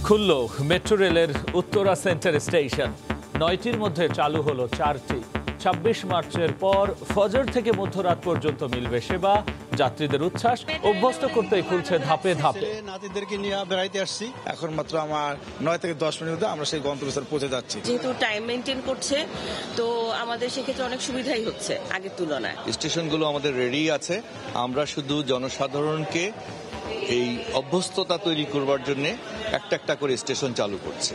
খুলল মেট্রো রেলের Uttara centre station. ৯টির মধ্যে চালু হলো 4টি। ২৬ মার্চের পর ফজর থেকে মধ্যরাত পর্যন্ত মিলবে সেবা। যাত্রীদের উচ্ছ্বাস অভ্যস্ত করতেই খুলছে ধাপে ধাপে। নাতিদেরকে নিয়ে বেড়াইতে আসছি, এখন মাত্র আমার 9 থেকে 10 মিনিটে আমরা সেই গন্তব্যস্থলে পৌঁছে যাচ্ছি। যেহেতু টাইম মেনটেন করছে, তো আমাদের সেক্ষেত্রে অনেক সুবিধাই হচ্ছে আগের তুলনায়। স্টেশনগুলো আমাদের রেডি আছে, আমরা শুধু জনসাধারণকে এই অভ্যস্ততা তৈরি করবার জন্য একটা একটা করে স্টেশন চালু করছে।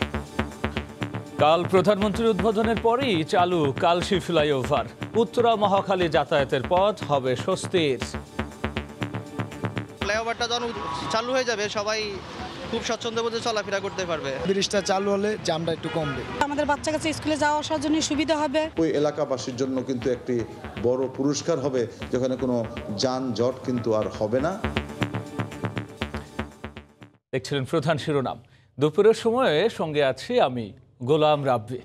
কাল প্রধানমন্ত্রীর উদ্বোধনের পরেই চালু কালশী ফ্লাইওভার। উত্তরা মহাখালী যাতায়াতের পথ হবে স্বস্তির। ফ্লাইওভারটা যখন চালু হয়ে যাবে, সবাই খুব স্বচ্ছন্দের মধ্যে চলাফেরা করতে পারবে। ব্রিজটা চালু হলে জ্যামটা একটু কমবে। আমাদের বাচ্চা কাছে স্কুলে যাওয়া আসার জন্য সুবিধা হবে। ওই এলাকাবাসীর জন্য কিন্তু একটি বড় পুরস্কার হবে, যেখানে কোনো যানজট কিন্তু আর হবে না। দেখছিলেন প্রধান শিরোনাম। দুপুরের সময়ে সঙ্গে আছি আমি গোলাম রাব্বি।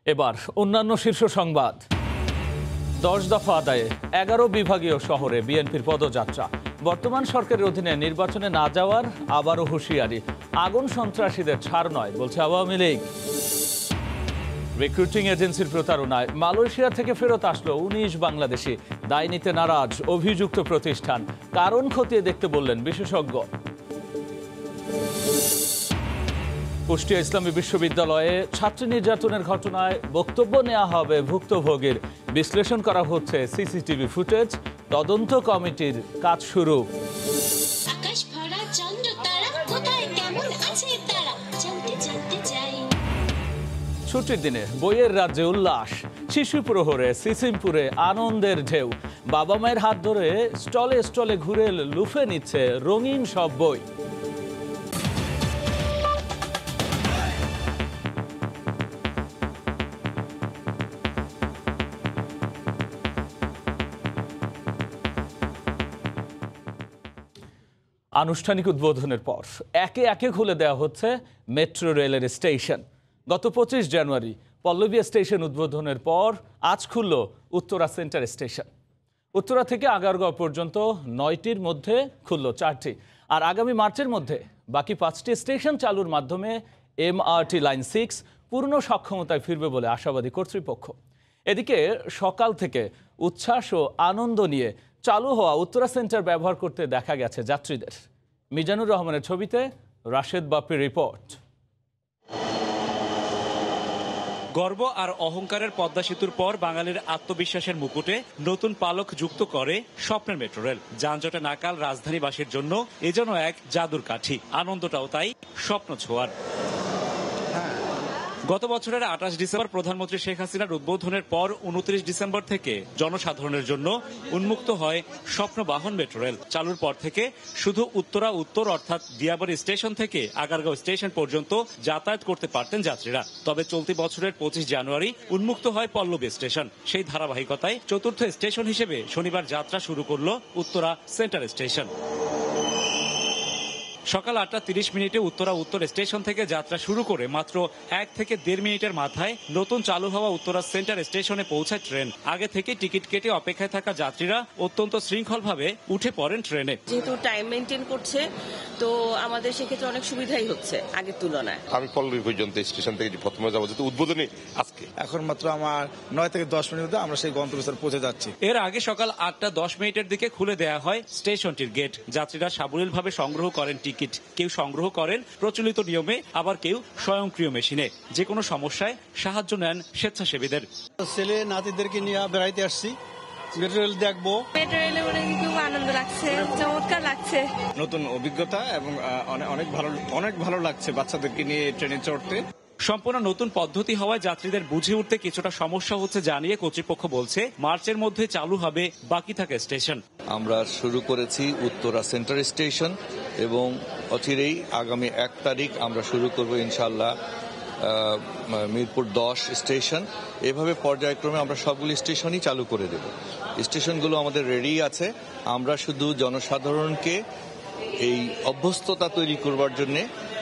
এবার অন্যান্য শীর্ষ সংবাদ। 10 দফা আদায়ে 11 বিভাগীয় শহরে বিএনপির পদযাত্রা। বর্তমান সরকারের অধীনে নির্বাচনে না যাওয়ার আবারও হুঁশিয়ারি। আগুন সন্ত্রাসীদের ছাড় নয় বলছে আওয়ামী লীগ। রিক্রুটিং এজেন্সির প্রতারণায় মালয়েশিয়া থেকে ফেরত আসলো 19 বাংলাদেশি। দায় নিতে নারাজ অভিযুক্ত প্রতিষ্ঠান। কারণ খতিয়ে দেখতে বললেন বিশেষজ্ঞ। কুষ্টিয়া ইসলামী বিশ্ববিদ্যালয়ে ছাত্রী নির্যাতনের ঘটনায় বক্তব্য নেওয়া হবে ভুক্তভোগীর। বিশ্লেষণ করা হচ্ছে সিসিটিভি ফুটেজ। তদন্ত কমিটির কাজ শুরু। ছুটির দিনে বইয়ের রাজ্যে উল্লাস। শিশু প্রহরে সিসিমপুরে আনন্দের ঢেউ। বাবা মায়ের হাত ধরে স্টলে স্টলে ঘুরে লুফে নিচ্ছে রঙিন সব বই। আনুষ্ঠানিক উদ্বোধনের পর একে একে খুলে দেওয়া হচ্ছে মেট্রো রেলের স্টেশন। গত 25 জানুয়ারি পল্লবী স্টেশন উদ্বোধনের পর আজ খুলল উত্তরা সেন্টার স্টেশন। উত্তরা থেকে আগারগাঁও পর্যন্ত 9টির মধ্যে খুলল 4টি। আর আগামী মার্চের মধ্যে বাকি 5টি স্টেশন চালুর মাধ্যমে MRT লাইন 6 পূর্ণ সক্ষমতায় ফিরবে বলে আশাবাদী কর্তৃপক্ষ। এদিকে সকাল থেকে উচ্ছ্বাস ও আনন্দ নিয়ে চালু হওয়া উত্তরা সেন্টার ব্যবহার করতে দেখা গেছে যাত্রীদের। মিজানুর রহমানের ছবিতে রাশেদ বাপ্পির রিপোর্ট। গর্ব আর অহংকারের পদ্মা সেতুর পর বাঙালির আত্মবিশ্বাসের মুকুটে নতুন পালক যুক্ত করে স্বপ্নের মেট্রো রেল। যানজটে নাকাল রাজধানীবাসীর জন্য এ যেন এক জাদুর কাঠি। আনন্দটাও তাই স্বপ্ন ছোঁয়ার। গত বছরের 28 ডিসেম্বর প্রধানমন্ত্রী শেখ হাসিনার উদ্বোধনের পর 29 ডিসেম্বর থেকে জনসাধারণের জন্য উন্মুক্ত হয় স্বপ্নবাহন মেট্রো রেল। চালুর পর থেকে শুধু উত্তরা উত্তর অর্থাৎ দিয়াবাড়ি স্টেশন থেকে আগারগাঁও স্টেশন পর্যন্ত যাতায়াত করতে পারতেন যাত্রীরা। তবে চলতি বছরের 25 জানুয়ারি উন্মুক্ত হয় পল্লবী স্টেশন। সেই ধারাবাহিকতায় চতুর্থ স্টেশন হিসেবে শনিবার যাত্রা শুরু করল উত্তরা সেন্টার স্টেশন। সকাল 8:30 উত্তরা উত্তর স্টেশন থেকে যাত্রা শুরু করে মাত্র 1 থেকে 1.5 মিনিটের মাথায় নতুন চালু হওয়া উত্তরা সেন্টার স্টেশনে পৌঁছায় ট্রেন। আগে থেকে টিকিট কেটে অপেক্ষায় থাকা যাত্রীরা অত্যন্ত শৃঙ্খলভাবে উঠে পড়েন ট্রেনে। যেহেতু টাইম মেনটেন করছে, তো আমাদের সেক্ষেত্রে অনেক সুবিধাই হচ্ছে আগের তুলনায়। আমি পল্লবী পর্যন্ত স্টেশন থেকে প্রথমে যাবো, যেহেতু উদ্বোধনী আজকে, এখন মাত্র আমার 9 থেকে 10 মিনিটে আমরা সেই গন্তব্যস্থলে পৌঁছে যাচ্ছি। এর আগে সকাল 8:10 দিকে খুলে দেয়া হয় স্টেশনটির গেট। যাত্রীরা সাবলীলভাবে সংগ্রহ করেন টিকিট। কেউ সংগ্রহ করেন প্রচলিত নিয়মে, আবার কেউ স্বয়ংক্রিয় মেশিনে। যে কোনো সমস্যায় সাহায্য নেন স্বেচ্ছাসেবীদের। ছেলে নাতিদেরকে নিয়ে বেড়াইতে আসছি, মেট্রো রেল দেখবো। মেট্রো রেলে খুব আনন্দ লাগছে, চমৎকার লাগছে। নতুন অভিজ্ঞতা এবং অনেক ভালো লাগছে বাচ্চাদেরকে নিয়ে ট্রেনে চড়তে। সম্পূর্ণ নতুন পদ্ধতি হওয়ায় যাত্রীদের বুঝে উঠতে কিছুটা সমস্যা হচ্ছে জানিয়ে কর্তৃপক্ষ বলছে মার্চের মধ্যে চালু হবে বাকি থাকা স্টেশন। আমরা শুরু করেছি উত্তরা সেন্টার স্টেশন এবং অচিরেই আগামী 1 তারিখ আমরা শুরু করব ইনশাআল্লাহ মিরপুর 10 স্টেশন। এভাবে পর্যায়ক্রমে আমরা সবগুলি স্টেশনই চালু করে দেব। স্টেশনগুলো আমাদের রেডি আছে, আমরা শুধু জনসাধারণকে এই অভ্যস্ততা তৈরি করবার জন্য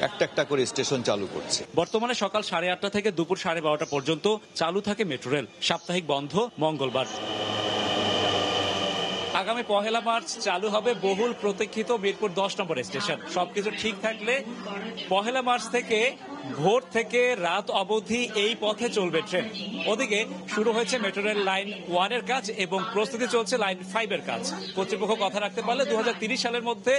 একটা একটা করে স্টেশন চালু করছে। বর্তমানে সকাল 8:30 থেকে দুপুর 12:30 পর্যন্ত চালু থাকে মেট্রো রেল। সাপ্তাহিক বন্ধ মঙ্গলবার। আগামী 1 মার্চ চালু হবে বহুল প্রতীক্ষিত মিরপুর 10 নম্বর স্টেশন। সবকিছু ঠিক থাকলে 1 মার্চ থেকে ভোর থেকে রাত অবধি এই পথে চলবে ট্রেন। ওদিকে শুরু হয়েছে মেট্রো রেল লাইন 1 এর কাজ এবং প্রস্তুতি চলছে লাইন 5 এর কাজ। কর্তৃপক্ষ কথা রাখতে পারলে 2030 সালের মধ্যে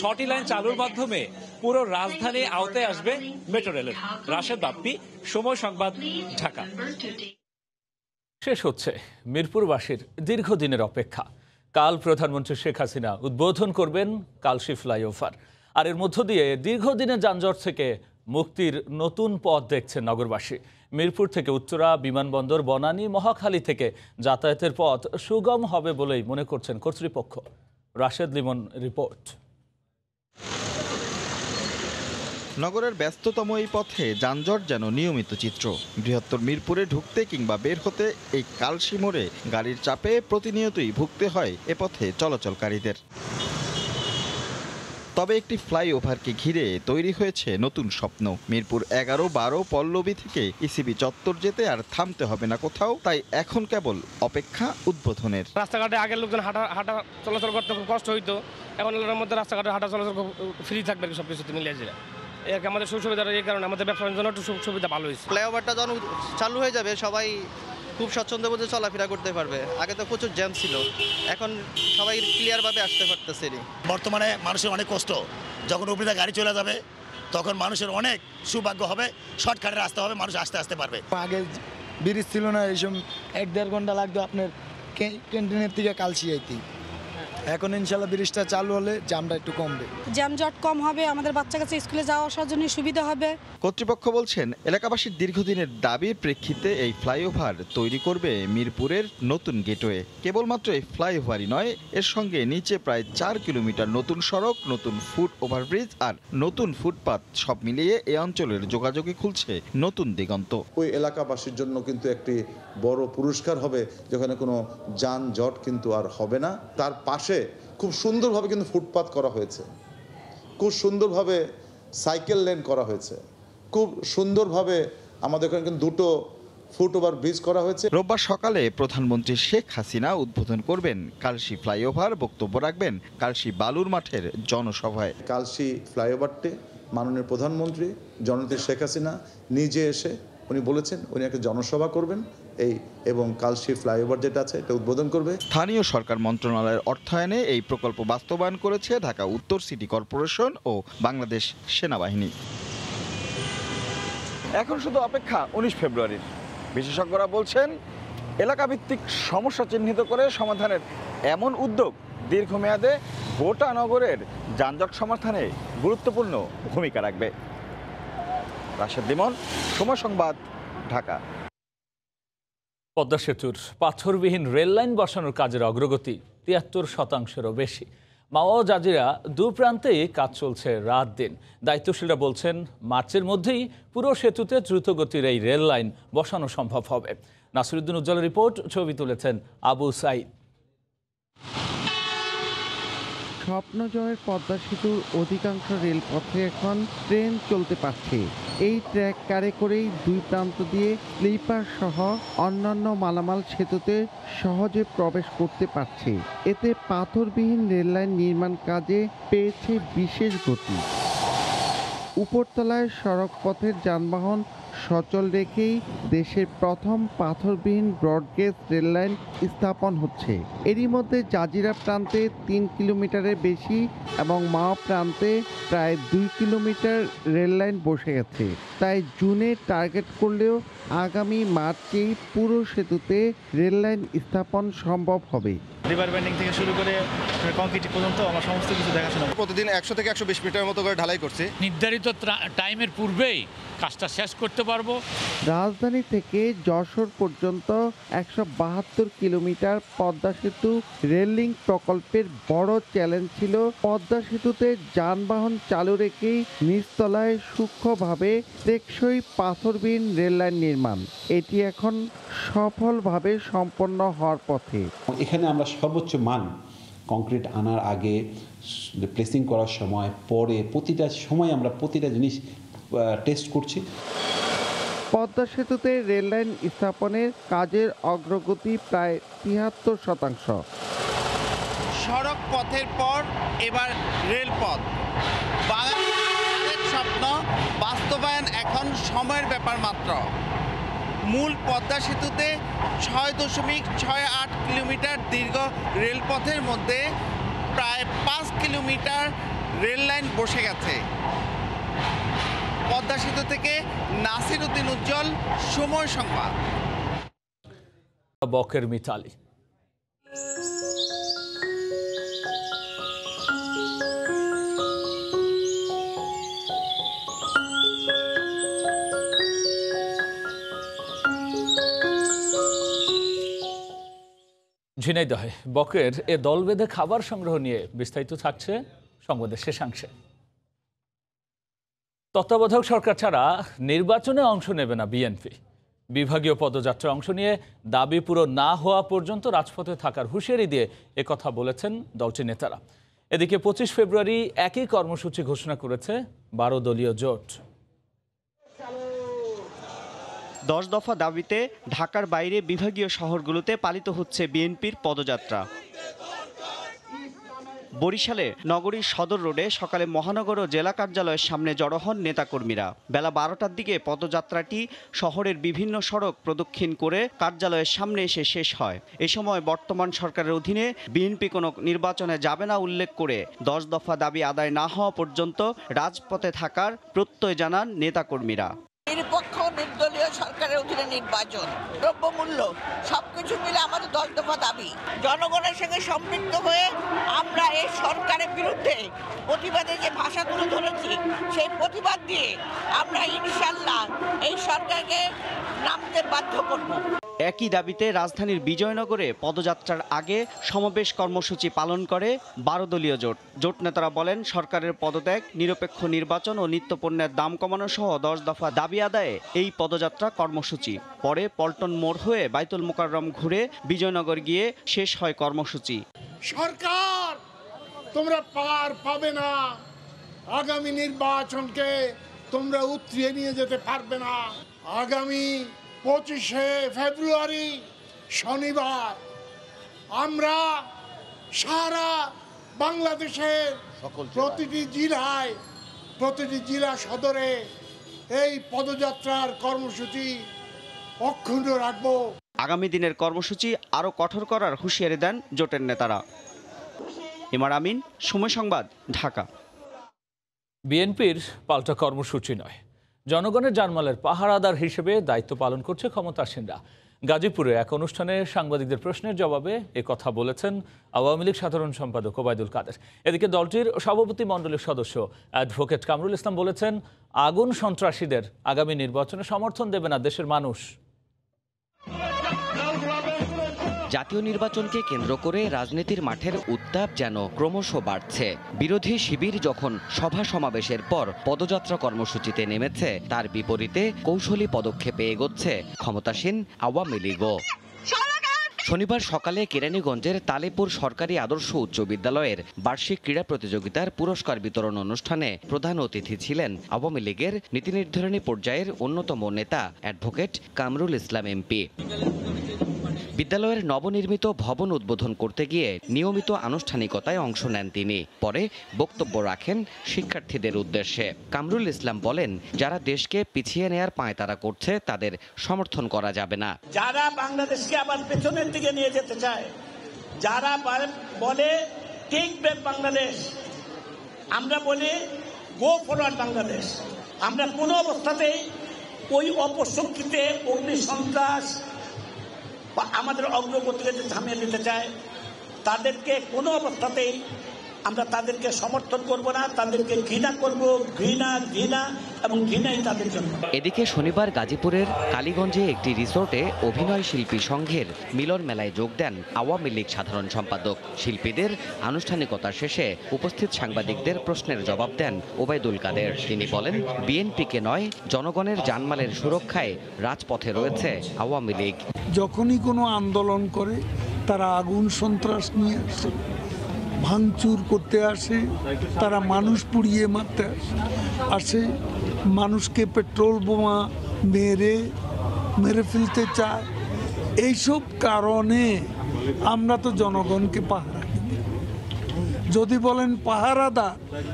6টি লাইন চালুর মাধ্যমে পুরো রাজধানী আওতায় আসবে মেট্রো রেলের। রাশেদ বাপ্পি, সময় সংবাদ, ঢাকা। শেষ হচ্ছে মিরপুরবাসীর দীর্ঘদিনের অপেক্ষা। কাল প্রধানমন্ত্রী শেখ হাসিনা উদ্বোধন করবেন কালশী ফ্লাইওভার, আর এর মধ্য দিয়ে দীর্ঘদিনের যানজট থেকে মুক্তির নতুন পথ দেখছেন নগরবাসী। মিরপুর থেকে উত্তরা, বিমানবন্দর, বনানী, মহাখালী থেকে যাতায়াতের পথ সুগম হবে বলেই মনে করছেন কর্তৃপক্ষ। রাশেদ লিমন রিপোর্ট। নগরের ব্যস্ততম এই পথে যানজট যেন নিয়মিত চিত্র। বৃহত্তর মিরপুরে ঢুকতে কিংবা বের হতে এই কালশী মোড়ে গাড়ির চাপে প্রতিনিয়তই ভুগতে হয় এ পথে চলাচলকারীদের। তবে একটি ফ্লাইওভারকে ঘিরে তৈরি হয়েছে নতুন স্বপ্ন। মিরপুর 11, 12, পল্লবী থেকে ইসিবি চত্বর যেতে আর থামতে হবে না কোথাও। তাই এখন কেবল অপেক্ষা উদ্বোধনের। রাস্তাঘাটে আগের লোকজন হাঁটা চলাচল করতে খুব কষ্ট হইতো, এখন এর মধ্যে রাস্তাঘাটে হাঁটা চলাচল ফ্রি থাকবে সব কিছুতে মিলিয়ে যায়। এর আমাদের সুবিধা, এই কারণে আমাদের ব্যবসার জন্য একটু সুবিধা ভালো হয়েছে। ফ্লাইওভারটা যখন চালু হয়ে যাবে সবাই খুব স্বচ্ছন্দের মধ্যে চলাফেরা করতে পারবে। আগে তো প্রচুর জ্যাম ছিল, এখন সবাই ক্লিয়ারভাবে আসতে পারতেছে। বর্তমানে মানুষের অনেক কষ্ট, যখন উপরে গাড়ি চলে যাবে তখন মানুষের অনেক সৌভাগ্য হবে, শর্টকাটে রাস্তা হবে, মানুষ আস্তে আস্তে পারবে। আগে ব্রিজ ছিল না, এইসব 1-1.5 ঘন্টা লাগতো আপনার ক্যান্টিনের থেকে কালশী আইতে। এখন ইনশাল্লাহ ব্রিজটা চালু হলে জ্যামটা একটু কমবে, জ্যামজট কম হবে, আমাদের বাচ্চা কাছে স্কুলে যাওয়া আসার জন্য সুবিধা হবে। কর্তৃপক্ষ বলছেন এলাকাবাসীর দীর্ঘদিনের দাবির প্রেক্ষিতে এই ফ্লাইওভার তৈরি করবে মিরপুরের নতুন গেটওয়ে। কেবলমাত্র এই ফ্লাইওভারই নয়, এর সঙ্গে নিচে প্রায় 4 কিলোমিটার নতুন সড়ক, নতুন ফুট ওভারব্রিজ আর নতুন ফুটপাত, সব মিলিয়ে এই অঞ্চলের যোগাযোগে খুলছে নতুন দিগন্ত। ওই এলাকাবাসীর জন্য কিন্তু একটি বড় পুরস্কার হবে, যেখানে কোনো যানজট কিন্তু আর হবে না। তার পাশে খুব সুন্দরভাবে কিন্তু ফুটপাত করা হয়েছে, খুব সুন্দরভাবে সাইকেল লেন করা হয়েছে, খুব সুন্দরভাবে আমাদের এখানে কিন্তু 2টো ফুট ওভার ব্রিজ করা হয়েছে। রোববার সকালে প্রধানমন্ত্রী শেখ হাসিনা উদ্বোধন করবেন কালশী ফ্লাইওভার। বক্তব্য রাখবেন কালশী বালুর মাঠের জনসভায়। কালশী ফ্লাইওভারটি মাননীয় প্রধানমন্ত্রী জননেত্রী শেখ হাসিনা নিজে এসে উনি বলেছেন উনি একটা জনসভা করবেন এবং কালশী ফ্লাইওভার যেটা আছে এটা উদ্বোধন করবে। স্থানীয় সরকার মন্ত্রণালয়ের অর্থায়নে এই প্রকল্প বাস্তবায়ন করেছে ঢাকা উত্তর সিটি কর্পোরেশন ও বাংলাদেশ সেনাবাহিনী। এখন শুধু অপেক্ষা 19 ফেব্রুয়ারির। বিশেষজ্ঞরা বলছেন এলাকাভিত্তিক সমস্যা চিহ্নিত করে সমাধানের এমন উদ্যোগ দীর্ঘমেয়াদে গোটা নগরের যানজট সমাধানে গুরুত্বপূর্ণ ভূমিকা রাখবে। রাশেদ লিমন, সময় সংবাদ, ঢাকা। পদ্মা সেতুর পাথরবিহীন রেল লাইন বসানোর কাজের অগ্রগতি 73%-এরও বেশি। মাওয়া ও জাজিরা দু প্রান্তেই কাজ চলছে রাত দিন। দায়িত্বশীলরা বলছেন মার্চের মধ্যেই পুরো সেতুতে দ্রুতগতির এই রেল লাইন বসানো সম্ভব হবে। নাসিরউদ্দিন উজ্জ্বলের রিপোর্ট, ছবি তুলেছেন আবু সাইদ। স্বপ্নজয়ের পদ্মা সেতুর অধিকাংশ রেলপথে এখন ট্রেন চলতে পারছে। এই ট্র্যাক কারে করেই দুই প্রান্ত দিয়ে স্লিপার সহ অন্যান্য মালামাল সেতুতে সহজে প্রবেশ করতে পারছে। এতে পাথরবিহীন রেললাইন নির্মাণ কাজে পেয়েছে বিশেষ গতি। উপরতলায় সড়কপথের যানবাহন সচল রেখেই দেশের প্রথম পাথরবিহীন ব্রডগেজ রেললাইন স্থাপন হচ্ছে। এরই মধ্যে জাজিরা প্রান্তে 3 কিলোমিটারের বেশি এবং মাওয়া প্রান্তে প্রায় 2 কিলোমিটার রেললাইন বসে গেছে। তাই জুনে টার্গেট করলেও আগামী মার্চেই পুরো সেতুতে রেললাইন স্থাপন সম্ভব হবে। রিভার ব্যান্ডিং থেকে শুরু করে কংক্রিট পর্যন্ত আমার সমস্ত কিছু দেখাশোনা। প্রতিদিন 100 থেকে 120 মিটারের মতো করে ঢালাই করছে। নির্ধারিত টাইমের পূর্বেই কাজটা শেষ করতে পারবো। রাজধানী থেকে যশোর পর্যন্ত 172 কিলোমিটার পদ্মা সেতু রেল লিঙ্ক প্রকল্পের বড় চ্যালেঞ্জ ছিল পদ্মা সেতুতে যানবাহন চালু রেখেই নিচতলায় সূক্ষ্মভাবে টেকসই পাথরবিহীন রেললাইন নির্মাণ। এটি এখন সফলভাবে সম্পন্ন হওয়ার পথে। এখানে আমরা সর্বোচ্চ মান কংক্রিট আনার আগে, প্লেসিং করার সময়, পরে প্রতিটা সময় আমরা প্রতিটা জিনিস টেস্ট করছি। পদ্মা সেতুতে রেললাইন স্থাপনের কাজের অগ্রগতি প্রায় 73%। সড়ক পথের পর এবার রেলপথ। বাংলাদেশের স্বপ্ন বাস্তবায়ন এখন সময়ের ব্যাপার মাত্র। মূল পদ্মা সেতুতে 6.68 কিলোমিটার দীর্ঘ রেলপথের মধ্যে প্রায় 5 কিলোমিটার রেল লাইন বসে গেছে। পদ্মা সেতু থেকে নাসির উদ্দিন উজ্জ্বল, সময় সংবাদ। বকের মিতালি। ঝিনাইদহে বকের এ দল বেঁধে খাবার সংগ্রহ নিয়ে বিস্তারিত থাকছে সংবাদের শেষাংশে। তত্ত্বাবধায়ক সরকার ছাড়া নির্বাচনে অংশ নেবে না বিএনপি। বিভাগীয় পদযাত্রায় অংশ নিয়ে দাবি পুরো না হওয়া পর্যন্ত রাজপথে থাকার হুঁশিয়ারি দিয়ে একথা বলেছেন দলটির নেতারা। এদিকে 25 ফেব্রুয়ারি একই কর্মসূচি ঘোষণা করেছে 12 দলীয় জোট। 10 দফা দাবিতে ঢাকার বাইরে বিভাগীয় শহরগুলোতে পালিত হচ্ছে বিএনপির পদযাত্রা। বরিশালে নগরীর সদর রোডে সকালে মহানগর ও জেলা কার্যালয়ের সামনে জড়ো হন নেতাকর্মীরা। বেলা 12টার দিকে পদযাত্রাটি শহরের বিভিন্ন সড়ক প্রদক্ষিণ করে কার্যালয়ের সামনে এসে শেষ হয়। এ সময় বর্তমান সরকারের অধীনে বিএনপি কোনো নির্বাচনে যাবে না উল্লেখ করে 10 দফা দাবি আদায় না হওয়া পর্যন্ত রাজপথে থাকার প্রত্যয় জানান নেতাকর্মীরা। নিরপেক্ষ নির্দলীয় সরকারের অধীনে নির্বাচন, দ্রব্যমূল্য সবকিছু মিলে আমাদের 10 দফা দাবি। জনগণের সঙ্গে সম্পৃক্ত হয়ে আমরা এই সরকারের বিরুদ্ধে প্রতিবাদে যে ভাষা তুলে ধরেছি, সেই প্রতিবাদ দিয়ে আমরা ইনশাল্লাহ এই সরকারকে নামতে বাধ্য করব। একই দাবিতে রাজধানীর বিজয়নগরে পদযাত্রার আগে সমাবেশ কর্মসূচি পালন করে 12 দলীয় জোট। জোট নেতারা বলেন, সরকারের পদত্যাগ, নিরপেক্ষ নির্বাচন ও নিত্যপণ্যের দাম কমানো সহ 10 দফা দাবি আদায়ে এই পদযাত্রা কর্মসূচি। পরে পল্টন মোড় হয়ে বাইতুল মোকাররম ঘুরে বিজয়নগর গিয়ে শেষ হয় কর্মসূচি। সরকার তোমরা পার পাবে না, আগামী নির্বাচনকে তোমরা উতরিয়ে নিয়ে যেতে পারবে না। আগামী 25শে ফেব্রুয়ারি শনিবার আমরা সারা বাংলাদেশের প্রতিটি জেলা সদরে এই পদযাত্রার কর্মসূচি অক্ষুণ্ণ রাখব। আগামী দিনের কর্মসূচি আরও কঠোর করার হুঁশিয়ারি দেন জোটের নেতারা। ইমার আমিন, সময় সংবাদ, ঢাকা। বিএনপির পাল্টা কর্মসূচি নয়, জনগণের জানমালের পাহারাদার হিসেবে দায়িত্ব পালন করছে ক্ষমতাসীনরা। গাজীপুরে এক অনুষ্ঠানে সাংবাদিকদের প্রশ্নের জবাবে একথা বলেছেন আওয়ামী লীগ সাধারণ সম্পাদক ওবায়দুল কাদের। এদিকে দলটির সভাপতি মণ্ডলীর সদস্য অ্যাডভোকেট কামরুল ইসলাম বলেছেন, আগুন সন্ত্রাসীদের আগামী নির্বাচনে সমর্থন দেবে না দেশের মানুষ। জাতীয় নির্বাচনকে কেন্দ্র করে রাজনীতির মাঠের উত্তাপ যেন ক্রমশ বাড়ছে। বিরোধী শিবির যখন সভা সমাবেশের পর পদযাত্রা কর্মসূচিতে নেমেছে, তার বিপরীতে কৌশলী পদক্ষেপে এগোচ্ছে ক্ষমতাসীন আওয়ামী লীগও। শনিবার সকালে কেরানীগঞ্জের তালেপুর সরকারি আদর্শ উচ্চ বিদ্যালয়ের বার্ষিক ক্রীড়া প্রতিযোগিতার পুরস্কার বিতরণ অনুষ্ঠানে প্রধান অতিথি ছিলেন আওয়ামী লীগের নীতি নির্ধারণী পর্যায়ের অন্যতম নেতা অ্যাডভোকেট কামরুল ইসলাম এমপি। বিদ্যালয়ের নবনির্মিত ভবন উদ্বোধন করতে গিয়ে নিয়মিত আনুষ্ঠানিকতায় অংশ নেন তিনি। পরে বক্তব্য রাখেন শিক্ষার্থীদের উদ্দেশ্যে। কামরুল ইসলাম বলেন, যারা দেশকে পিছিয়ে নেয়ার পায়তারা করছে তাদের সমর্থন করা যাবে না। যারা বাংলাদেশকে আবার পেছনের দিকে নিয়ে যেতে চায়, যারা বলে টেক ব্যাক বাংলাদেশ, আমরা বলি গো ফরওয়ার্ড বাংলাদেশ, আমরা কোনো অবস্থাতেই ওই অপশক্তিতে অগ্নি সন্ত্রাস বা আমাদের অগ্রগতিকে থামিয়ে দিতে চায়, তাদেরকে কোনো অবস্থাতেই আমরা তাদেরকে সমর্থন করব না, তাদেরকে ঘৃণা করব, ঘৃণা এবং ঘৃণাই তাদের জন্য। এদিকে শনিবার গাজীপুরের কালীগঞ্জে একটি রিসোর্টে অভিনয় শিল্পী সংঘের মিলন মেলায় যোগ দেন আওয়ামী লীগ সাধারণ সম্পাদক। শিল্পীদের আনুষ্ঠানিকতা শেষে উপস্থিত সাংবাদিকদের প্রশ্নের জবাব দেন ওবায়দুল কাদের। তিনি বলেন, বিএনপিকে নয়, জনগণের জানমালের সুরক্ষায় রাজপথে রয়েছে আওয়ামী লীগ। যখনই কোনো আন্দোলন করে তারা আগুন সন্ত্রাস নিয়ে আসে, ভাঙচুর করতে আসে, তারা মানুষ পুড়িয়ে মারতে আসে, মানুষকে পেট্রোল বোমা মেরে ফেলতে চায়। এইসব কারণে আমরা তো জনগণকে পাহারা দিই। যদি বলেন পাহারাদা,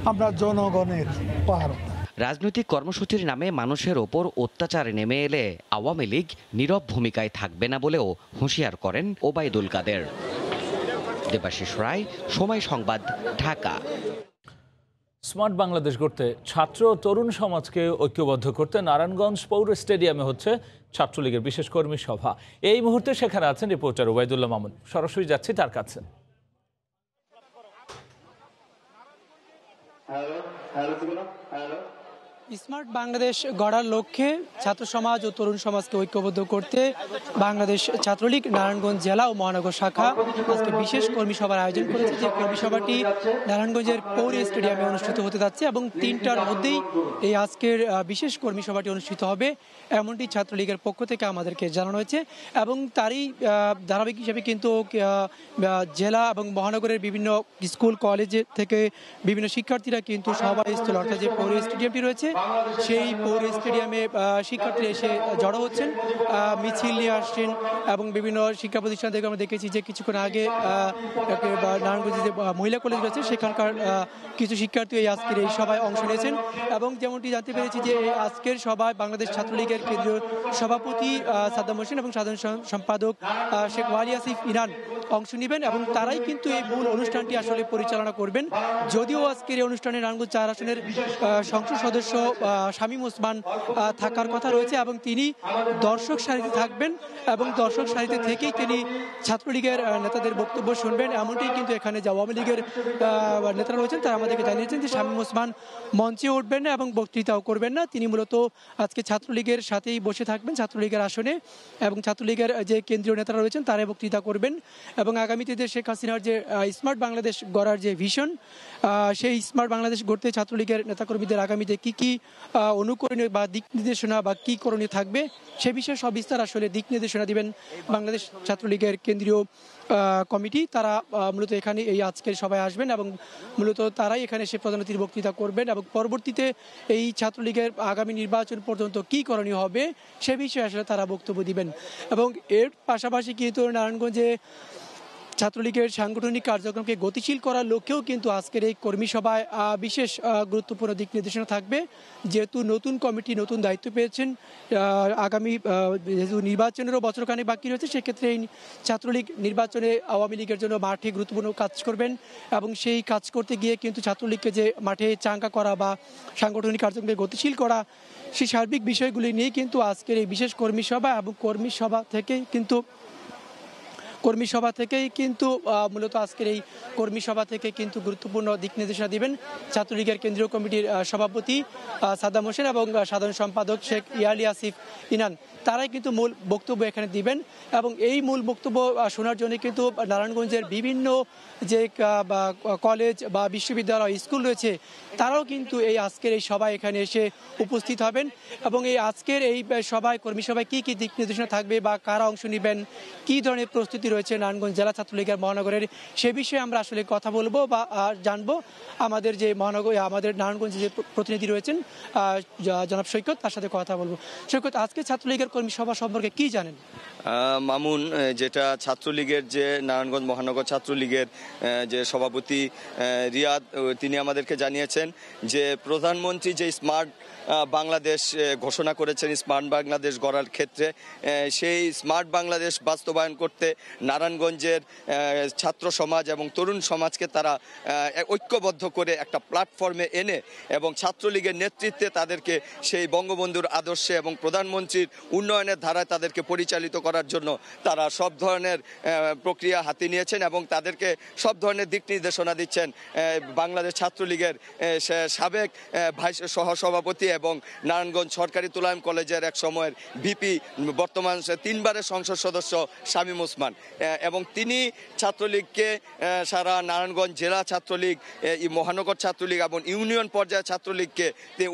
আমরা জনগণের পাহারাদা। রাজনৈতিক কর্মসূচির নামে মানুষের ওপর অত্যাচারে নেমে এলে আওয়ামী লীগ নীরব ভূমিকায় থাকবে না বলেও হুঁশিয়ার করেন ওবায়দুল কাদের। দেবাশিস রায়, সময় সংবাদ, ঢাকা। স্মার্ট বাংলাদেশ গড়তে ছাত্র ও তরুণ সমাজকে ঐক্যবদ্ধ করতে নারায়ণগঞ্জ পৌর স্টেডিয়ামে হচ্ছে ছাত্রলীগের বিশেষ কর্মী সভা। এই মুহূর্তে সেখানে আছেন রিপোর্টার ওবায়দুল্লাহ মামুন। সরাসরি যাচ্ছি তার কাছে। স্মার্ট বাংলাদেশ গড়ার লক্ষ্যে ছাত্র সমাজ ও তরুণ সমাজকে ঐক্যবদ্ধ করতে বাংলাদেশ ছাত্রলীগ নারায়ণগঞ্জ জেলা ও মহানগর শাখা আজকে বিশেষ কর্মী সভার আয়োজন করেছে। যে কর্মী সভাটি নারায়ণগঞ্জের পৌর স্টেডিয়ামে অনুষ্ঠিত হতে যাচ্ছে এবং ৩টার মধ্যেই এই আজকের বিশেষ কর্মী সভাটি অনুষ্ঠিত হবে, এমনটি ছাত্রলীগের পক্ষ থেকে আমাদেরকে জানানো হয়েছে। এবং তারই ধারাবাহিক হিসেবে কিন্তু জেলা এবং মহানগরের বিভিন্ন স্কুল কলেজ থেকে বিভিন্ন শিক্ষার্থীরা কিন্তু সভাস্থল অর্থাৎ যে পৌর স্টেডিয়ামটি রয়েছে সেই পৌর স্টেডিয়ামে শিক্ষার্থীরা এসে জড়ো হচ্ছেন, মিছিল নিয়ে আসছেন এবং বিভিন্ন শিক্ষা প্রতিষ্ঠান থেকে আমরা দেখেছি যে কিছুক্ষণ আগে নারায়ণগঞ্জে যে মহিলা কলেজ রয়েছে সেখানকার কিছু শিক্ষার্থী এই আজকের এই সভায় অংশ নিয়েছেন। এবং যেমনটি জানতে পেরেছি যে এই আজকের সভায় বাংলাদেশ ছাত্রলীগের কেন্দ্রীয় সভাপতি সাদ্দাম হোসেন এবং সাধারণ সম্পাদক শেখ ওয়ালি আসিফ ইনান অংশ নেবেন এবং তারাই কিন্তু এই মূল অনুষ্ঠানটি আসলে পরিচালনা করবেন। যদিও আজকের এই অনুষ্ঠানে নারায়ণগঞ্জ 4 আসনের সংসদ সদস্য শামীম ওসমান থাকার কথা রয়েছে এবং তিনি দর্শক সারিতে থাকবেন এবং দর্শক সারিতে থেকেই তিনি ছাত্রলীগের নেতাদের বক্তব্য শুনবেন। এমনটি কিন্তু এখানে যে আওয়ামী লীগের নেতারা রয়েছেন তারা আমাদেরকে জানিয়েছেন যে শামীম ওসমান মঞ্চে উঠবেন না এবং বক্তৃতাও করবেন না। তিনি মূলত আজকে ছাত্রলীগের সাথেই বসে থাকবেন ছাত্রলীগের আসনে এবং ছাত্রলীগের যে কেন্দ্রীয় নেতারা রয়েছেন তারাই বক্তৃতা করবেন। এবং আগামীতে যে শেখ হাসিনার যে স্মার্ট বাংলাদেশ গড়ার যে ভিশন, সেই স্মার্ট বাংলাদেশ গড়তে ছাত্রলীগের নেতাকর্মীদের আগামীতে কি কি অনুকরণীয় বা দিক নির্দেশনা বা কি করণীয় থাকবে সে বিষয়ে সবিস্তার আসলে দিক নির্দেশনা দিবেন বাংলাদেশ ছাত্রলীগের কেন্দ্রীয় কমিটি। তারা মূলত এখানে এই আজকের সভায় আসবেন এবং মূলত তারাই এখানে এসে প্রধান অতিথির বক্তৃতা করবেন এবং পরবর্তীতে এই ছাত্রলীগের আগামী নির্বাচন পর্যন্ত কি করণীয় হবে সে বিষয়ে আসলে তারা বক্তব্য দিবেন। এবং এর পাশাপাশি কিন্তু নারায়ণগঞ্জে ছাত্রলীগের সাংগঠনিক কার্যক্রমকে গতিশীল করার লক্ষ্যেও কিন্তু আজকের এই কর্মী সভায় বিশেষ গুরুত্বপূর্ণ দিক নির্দেশনা থাকবে। যেহেতু নতুন কমিটি নতুন দায়িত্ব পেয়েছেন, আগামী যেহেতু নির্বাচনেরও বছরখানেক বাকি রয়েছে, সেক্ষেত্রে এই ছাত্রলীগ নির্বাচনে আওয়ামী লীগের জন্য মাঠে গুরুত্বপূর্ণ কাজ করবেন এবং সেই কাজ করতে গিয়ে কিন্তু ছাত্রলীগকে যে মাঠে চাঙ্গা করা বা সাংগঠনিক কার্যক্রমকে গতিশীল করা সেই সার্বিক বিষয়গুলি নিয়ে কিন্তু আজকের এই বিশেষ কর্মী সভা এবং কর্মী সভা থেকেই কিন্তু মূলত আজকের এই কর্মী সভা থেকে কিন্তু গুরুত্বপূর্ণ দিক নির্দেশনা দিবেন ছাত্রলীগের কেন্দ্রীয় কমিটির সভাপতি সাদ্দাম হোসেন এবং সাধারণ সম্পাদক শেখ ওয়ালি আসিফ ইনান। তারাই কিন্তু মূল বক্তব্য এখানে দিবেন এবং এই মূল বক্তব্য শোনার জন্য কিন্তু নারায়ণগঞ্জের বিভিন্ন যে কলেজ বা বিশ্ববিদ্যালয় স্কুল রয়েছে তারাও কিন্তু এই আজকের এই সভায় এখানে এসে উপস্থিত হবেন এবং এই আজকের এই সভায় কর্মী সভায় কী কী দিক নির্দেশনা থাকবে বা কারা অংশ নেবেন, কী ধরনের প্রস্তুতি রয়েছে নারায়ণগঞ্জ জেলা ছাত্রলীগের মহানগরের, সে বিষয়ে আমরা আসলে কথা বলবো বা জানবো। আমাদের যে আমাদের নারায়ণগঞ্জে যে প্রতিনিধি রয়েছেন জনাব সৈকত, তার সাথে কথা বলবো। সৈকত, আজকে ছাত্রলীগের কর্মী সভা সম্পর্কে কি জানেন? মামুন, যেটা ছাত্রলীগের যে নারায়ণগঞ্জ মহানগর ছাত্রলীগের যে সভাপতি রিয়াদ, তিনি আমাদেরকে জানিয়েছেন যে প্রধানমন্ত্রী যে স্মার্ট বাংলাদেশ ঘোষণা করেছেন স্মার্ট বাংলাদেশ গড়ার ক্ষেত্রে, সেই স্মার্ট বাংলাদেশ বাস্তবায়ন করতে নারায়ণগঞ্জের ছাত্র সমাজ এবং তরুণ সমাজকে তারা ঐক্যবদ্ধ করে একটা প্ল্যাটফর্মে এনে এবং ছাত্রলীগের নেতৃত্বে তাদেরকে সেই বঙ্গবন্ধুর আদর্শে এবং প্রধানমন্ত্রীর উন্নয়নের ধারায় তাদেরকে পরিচালিত করার জন্য তারা সব ধরনের প্রক্রিয়া হাতে নিয়েছেন এবং তাদেরকে সব ধরনের দিক নির্দেশনা দিচ্ছেন বাংলাদেশ ছাত্রলীগের সাবেক ভাইস সহসভাপতি এবং নারায়ণগঞ্জ সরকারি তুলাইম কলেজের এক সময়ের ভিপি, বর্তমান 3বারের সংসদ সদস্য শামীম ওসমান। এবং তিনি ছাত্রলীগকে সারা নারায়ণগঞ্জ জেলা ছাত্রলীগ, মহানগর ছাত্রলীগ এবং ইউনিয়ন পর্যায়ে ছাত্রলীগকে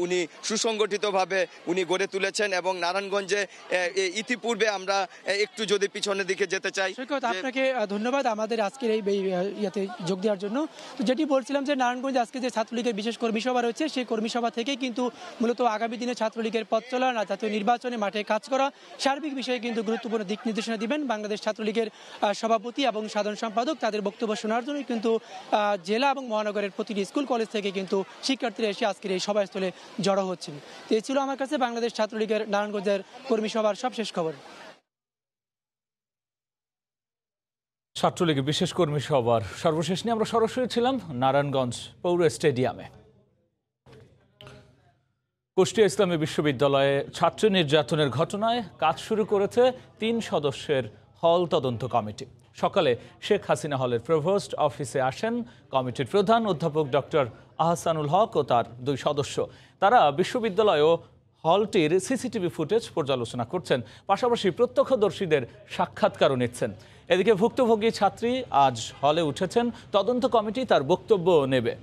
উনি সুসংগঠিতভাবে উনি গড়ে তুলেছেন। এবং নারায়ণগঞ্জে ইতিপূর্বে আমরা একটু যদি পিছনের দিকে যেতে চাই। আপনাকে ধন্যবাদ আমাদের আজকের এই ইয়াতে যোগ দেওয়ার জন্য। তো যেটি বলছিলাম যে নারায়ণগঞ্জে আজকে যে ছাত্রলীগের বিশেষ কর্মী সভা রয়েছে সেই কর্মী সভা থেকে কিন্তু মূলত আগামী দিনে ছাত্রলীগের পথ চলা না জাতীয় নির্বাচনে মাঠে কাজ করা সার্বিক বিষয়ে কিন্তু গুরুত্বপূর্ণ দিক নির্দেশনা দিবেন বাংলাদেশ ছাত্রলীগের সভাপতি এবং সাধারণ সম্পাদক। তাদের বক্তব্য শোনার জন্য কিন্তু জেলা এবং মহানগরের প্রতিটি স্কুল কলেজ থেকে কিন্তু শিক্ষার্থীরা এসে আজকের এই সভাস্থলে জড়ো হচ্ছেন। তো এই ছিল আমার কাছে বাংলাদেশ ছাত্রলীগের নারায়ণগঞ্জের কর্মী সভার সবশেষ খবর। ছাত্রলীগের বিশেষ কর্মী সভার সর্বশেষ নিয়ে আমরা সরাসরি ছিলাম নারায়ণগঞ্জ পৌর স্টেডিয়ামে। কুষ্টিয়া ইসলামী বিশ্ববিদ্যালয়ে ছাত্র নির্যাতনের ঘটনায় কাজ শুরু করেছে 3 সদস্যের হল তদন্ত কমিটি। সকালে শেখ হাসিনা হলের প্রভোস্ট অফিসে আসেন কমিটির প্রধান অধ্যাপক ডক্টর আহসানুল হক ও তার 2 সদস্য। তারা বিশ্ববিদ্যালয় ও হলটির সিসিটিভি ফুটেজ পর্যালোচনা করছেন, পাশাপাশি প্রত্যক্ষদর্শীদের সাক্ষাৎকারও নিচ্ছেন। এদিকে ভুক্তভোগী ছাত্রী আজ হলে উঠেছেন, তদন্ত কমিটি তার বক্তব্য নেবে।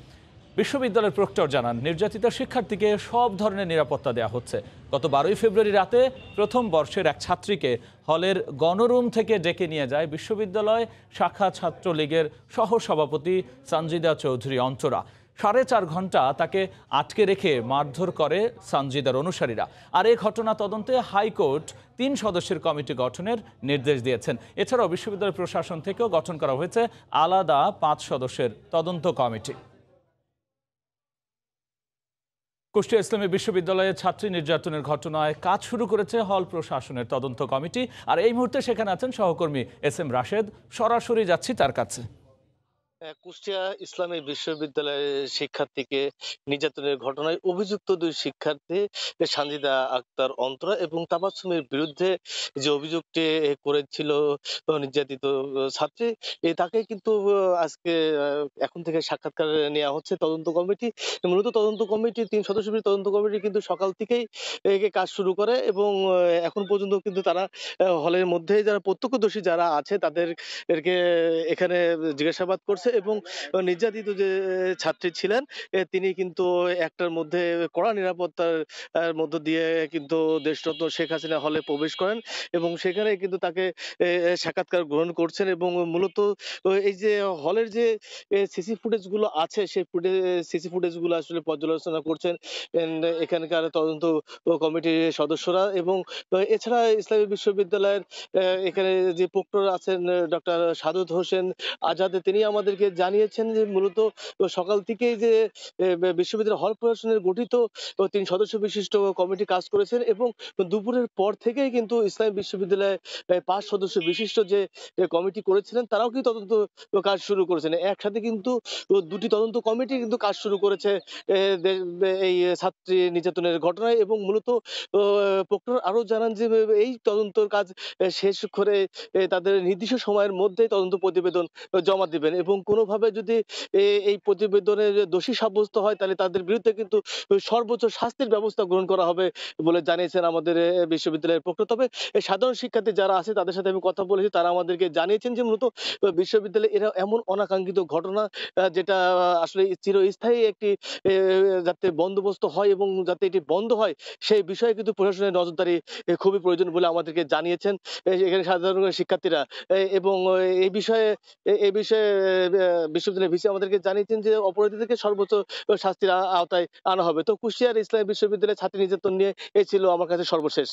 বিশ্ববিদ্যালয়ের প্রক্টর জানান, নির্যাতিত শিক্ষার্থীকে সব ধরনের নিরাপত্তা দেওয়া হচ্ছে। গত 12 ফেব্রুয়ারি রাতে প্রথম বর্ষের এক ছাত্রীকে হলের গণরুম থেকে ডেকে নিয়ে যায় বিশ্ববিদ্যালয় শাখা ছাত্রলীগের সহসভাপতি সঞ্জিদা চৌধুরী অন্তরা। 4.5 ঘন্টা তাকে আটকে রেখে মারধর করে সঞ্জিদার অনুসারীরা। আর এই ঘটনা তদন্তে হাইকোর্ট 3 সদস্যের কমিটি গঠনের নির্দেশ দিয়েছেন। এছাড়াও বিশ্ববিদ্যালয় প্রশাসন থেকেও গঠন করা হয়েছে আলাদা 5 সদস্যের তদন্ত কমিটি। কুষ্টিয়া ইসলামী বিশ্ববিদ্যালয়ে ছাত্রী নির্যাতনের ঘটনায় কাজ শুরু করেছে হল প্রশাসনের তদন্ত কমিটি। আর এই মুহূর্তে সেখানে আছেন সহকর্মী SM রাশেদ। সরাসরি যাচ্ছি তার কাছে। কুষ্টিয়া ইসলামী বিশ্ববিদ্যালয়ের শিক্ষার্থীকে নির্যাতনের ঘটনায় অভিযুক্ত 2 শিক্ষার্থী সানজিদা আক্তার অন্তরা এবং তাবাসসুমের বিরুদ্ধে যে অভিযোগটি করেছিল নির্যাতিত ছাত্রী, তাকে কিন্তু আজকে এখন থেকে সাক্ষাৎকার নেওয়া হচ্ছে তদন্ত কমিটি। মূলত তদন্ত কমিটি 3 সদস্যের তদন্ত কমিটি কিন্তু সকাল থেকেই কাজ শুরু করে এবং এখন পর্যন্ত কিন্তু তারা হলের মধ্যে যারা প্রত্যক্ষদর্শী যারা আছে তাদেরকে এখানে জিজ্ঞাসাবাদ করছে এবং নির্যাতিত যে ছাত্রী ছিলেন তিনি কিন্তু একটার মধ্যে কড়া নিরাপত্তার মধ্য দিয়ে কিন্তু দেশরত্ন শেখ হাসিনা হলে প্রবেশ করেন এবং সেখানে কিন্তু তাকে সাক্ষাৎকার গ্রহণ করছেন এবং মূলত এই যে হলের যে সিসি ফুটেজ গুলো আছে সেই সিসি ফুটেজ গুলো আসলে পর্যালোচনা করছেন এখানকার তদন্ত কমিটির সদস্যরা। এবং এছাড়া ইসলামী বিশ্ববিদ্যালয়ের এখানে যে প্রক্টর আছেন ডক্টর সাদত হোসেন আজাদ, তিনি আমাদেরকে জানিয়েছেন যে মূলত সকাল থেকেই যে বিশ্ববিদ্যালয় হল প্রশাসনের গঠিত 3 সদস্য বিশিষ্ট কমিটি কাজ করেছেন এবং দুপুরের পর থেকেই কিন্তু ইসলামী বিশ্ববিদ্যালয়ে 5 সদস্য বিশিষ্ট যে কমিটি করেছিলেন তারাও কিন্তু তদন্ত কাজ শুরু করেছেন। একসাথে কিন্তু 2টি তদন্ত কমিটি কিন্তু কাজ শুরু করেছে এই ছাত্রী নির্যাতনের ঘটনায় এবং মূলত প্রক্টর আরো জানান যে এই তদন্তর কাজ শেষ করে তাদের নির্দিষ্ট সময়ের মধ্যে তদন্ত প্রতিবেদন জমা দিবেন এবং কোনোভাবে যদি এই প্রতিবেদনে দোষী সাব্যস্ত হয় তাহলে তাদের বিরুদ্ধে কিন্তু সর্বোচ্চ শাস্তির ব্যবস্থা গ্রহণ করা হবে বলে জানিয়েছেন আমাদের বিশ্ববিদ্যালয়ের পক্ষ। তবে সাধারণ শিক্ষার্থী যারা আছে তাদের সাথে আমি কথা বলেছি, তারা আমাদেরকে জানিয়েছেন যে মূলত বিশ্ববিদ্যালয়ে এরা এমন অনাকাঙ্ক্ষিত ঘটনা যেটা আসলে চিরস্থায়ী একটি যাতে বন্দোবস্ত হয় এবং যাতে এটি বন্ধ হয় সেই বিষয়ে কিন্তু প্রশাসনের নজরদারি খুবই প্রয়োজন বলে আমাদেরকে জানিয়েছেন এখানে সাধারণ শিক্ষার্থীরা। এবং এই বিষয়ে বিশ্ববিদ্যালয়ের ভিসি আমাদেরকে জানিয়েছেন যে অপরাধীদেরকে সর্বোচ্চ শাস্তির আওতায় আনা হবে। তো কুষ্টিয়ার ইসলামী বিশ্ববিদ্যালয়ের ছাত্রী নির্যাতন নিয়ে এই ছিল আমার কাছে সর্বশেষ।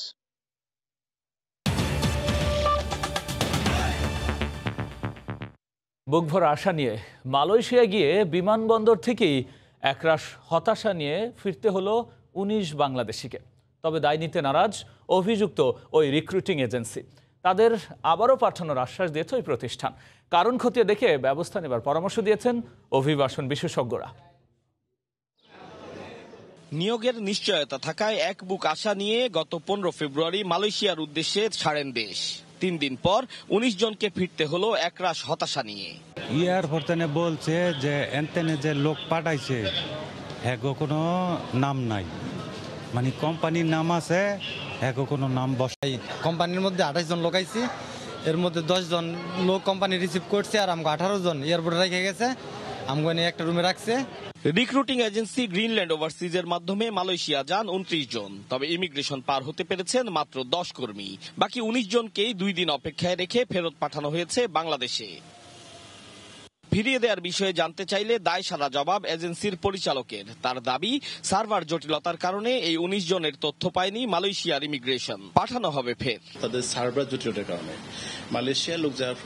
বুকভরা আশা নিয়ে মালয়েশিয়া গিয়ে বিমানবন্দর থেকেই একরাশ হতাশা নিয়ে ফিরতে হলো 19 বাংলাদেশিকে। তবে দায় নিতে নারাজ অভিযুক্ত ওই রিক্রুটিং এজেন্সি। তাদের আবারও পাঠানোর আশ্বাস দিয়েছে ওই প্রতিষ্ঠান। কারণ খতিয়ে দেখে ব্যবস্থা নেবার পরামর্শ দিয়েছেন অভিবাসন বিশেষজ্ঞরা। নিয়োগের নিশ্চয়তা থাকায় এক বুক আশা নিয়ে গত 15 ফেব্রুয়ারি মালয়েশিয়ার উদ্দেশ্যে ছাড়েন দেশ। 3 দিন পর 19 জনকে ফিরতে হলো একরাশ হতাশা নিয়ে। এয়ারপোর্টে বলছে যে এনতেনে যে লোক পাঠাইছে হ্যাগো কোনো নাম নাই, মানে কোম্পানির নাম আছে হ্যাগো কোনো নাম বসাই। কোম্পানির মধ্যে 28 জন লোক আইছি, এর মধ্যে 10 জন লোক কোম্পানি রিসিভ করছে আর আমাকে 18 জন এয়ারপোর্টে রেখে গেছে, আমাকে নিয়ে একটা রুমে রাখছে। রিক্রুটিং এজেন্সি গ্রিনল্যান্ড ওভারসিজের মাধ্যমে মালয়েশিয়া যান 29 জন। তবে ইমিগ্রেশন পার হতে পেরেছেন মাত্র 10 কর্মী। বাকি 19 জনকেই 2 দিন অপেক্ষায় রেখে ফেরত পাঠানো হয়েছে বাংলাদেশে। ফিরিয়ে দেওয়ার বিষয়ে জানতে চাইলে দায় সারা জবাব এজেন্সির পরিচালকের। তার দাবি, সার্ভার জটিলতার কারণে এই 19 জনের তথ্য পায়নি মালয়েশিয়ার ইমিগ্রেশন, পাঠানো হবে ফের। তাদের সার্ভার জটিলতার কারণে মালয়েশিয়ার লোক যাওয়ার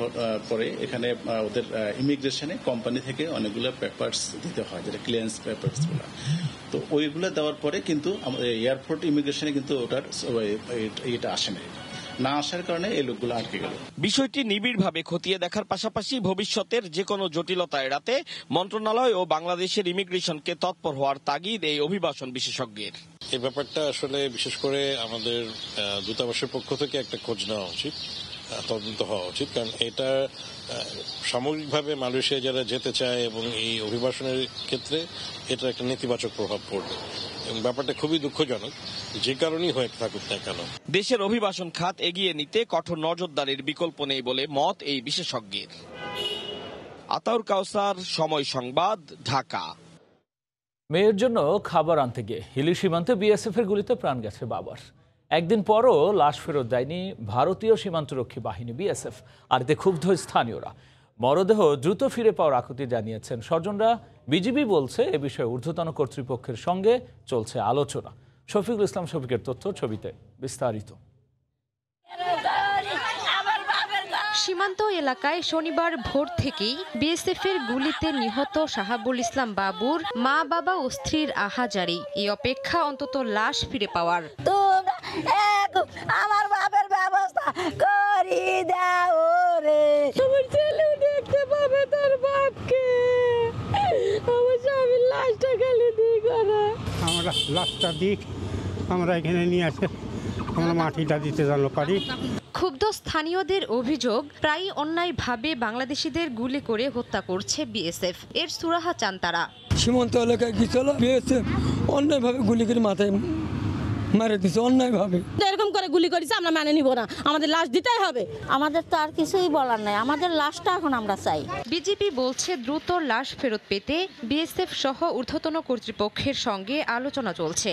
পরে এখানে ওদের ইমিগ্রেশনে কোম্পানি থেকে অনেকগুলো পেপারস দিতে হয়, যেটা ক্লিয়ারেন্স পেপারস গুলা। তো ওইগুলো দেওয়ার পরে কিন্তু এয়ারপোর্ট ইমিগ্রেশনে কিন্তু ওটার এটা আসে না আসার কারণে এই লোকগুলো আটকে গেল। বিষয়টি নিবিড়ভাবে খতিয়ে দেখার পাশাপাশি ভবিষ্যতের যে কোনো জটিলতা এড়াতে মন্ত্রণালয় ও বাংলাদেশের ইমিগ্রেশনকে তৎপর হওয়ার তাগিদ এই অভিবাসন বিশেষজ্ঞের। এই ব্যাপারটা আসলে বিশেষ করে আমাদের দূতাবাসের পক্ষ থেকে একটা খোঁজ নেওয়া উচিত, তদন্ত হওয়া উচিত, কারণ এটা সামগ্রিকভাবে মালয়েশিয়া যারা যেতে চায় এবং এই অভিবাসনের ক্ষেত্রে এটা একটা নেতিবাচক প্রভাব পড়বে এবং ব্যাপারটা খুবই দুঃখজনক, যে কারণেই হয়ে থাকুক না কেন। দেশের অভিবাসন খাত এগিয়ে নিতে কঠোর নজরদারির বিকল্প নেই বলে মত এই বিশেষজ্ঞের। আতাউর কাউসার, সময় সংবাদ, ঢাকা। মেয়ের জন্য খাবার আনতে গিয়ে হিলি সীমান্তে বিএসএফ এর গুলিতে প্রাণ গেছে বাবার। একদিন পরও লাশ ফেরত দেয়নি ভারতীয় সীমান্তরক্ষী বাহিনী বিএসএফ। আর এতে ক্ষুব্ধ স্থানীয়রা। মরদেহ দ্রুত ফিরে পাওয়ার আকুতি জানিয়েছেন স্বজনরা। বিজিবি বলছে এ বিষয়ে ঊর্ধ্বতন কর্তৃপক্ষের সঙ্গে চলছে আলোচনা। শফিকুল ইসলাম শফিকের তথ্য, ছবিতে বিস্তারিত। সীমান্ত এলাকায় শনিবার ভোর থেকেই বিএসএফের গুলিতে নিহত শাহাবুল ইসলাম বাবুর মা বাবা ও স্ত্রীর আহাজারি, এই অপেক্ষা অন্তত লাশ ফিরে পাওয়ার। আমার বাবার ব্যবস্থা করি দাও রে, তোমার ছেলে দেখতে পাবে তার বাপকে, আমার স্বামীর লাশটা খালি দিই করে, আমরা লাশটা দিক আমরা এখানে নিয়ে আসে আমরা মাটিটা দিতে জানলো পারি। ক্ষুব্ধ স্থানীয়দের অভিযোগ, প্রায় অন্যায়ভাবে বাংলাদেশিদের গুলি করে হত্যা করছে বিএসএফ। এর সুরাহা চান তারা। সীমান্ত এলাকায় গিয়েছিল বিএসএফ অন্যায়ভাবে গুলি করে মাথায় মারে দিছে, অন্যায়ভাবে এরকম করে গুলি করেছে, আমরা মানে নিব না, আমাদের লাশ দিতেই হবে। আমাদের তো আর কিছুই বলার নাই, আমাদের লাশটা এখন আমরা চাই। বিজেপি বলছে দ্রুত লাশ ফেরত পেতে বিএসএফ সহ ঊর্ধ্বতন কর্তৃপক্ষের সঙ্গে আলোচনা চলছে।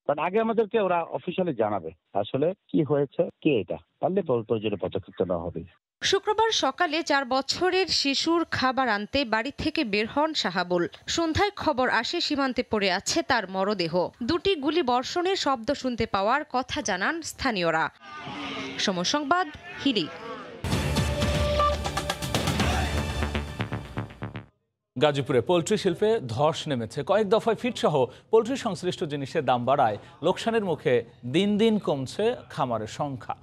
বাট আগে আমাদেরকে ওরা অফিসিয়ালি জানাবে আসলে কি হয়েছে, কে এটা, পারলে প্রয়োজনীয় পদক্ষেপ নেওয়া হবে। শুক্রবার সকালে 4 বছরের শিশুর খাবার আনতে বাড়ি থেকে বের হন শাহাবুল। সন্ধ্যায় খবর আসে সীমান্তে পড়ে আছে তার মরদেহ। 2টি গুলি বর্ষণের শব্দ শুনতে পাওয়ার কথা জানান স্থানীয়রা। সময় সংবাদ, হিলি। গাজীপুরে পোলট্রি শিল্পে ধস নেমেছে। কয়েক দফায় ফিটসহ পোলট্রি সংশ্লিষ্ট জিনিসের দাম বাড়ায় লোকসানের মুখে দিন দিন কমছে খামারের সংখ্যা।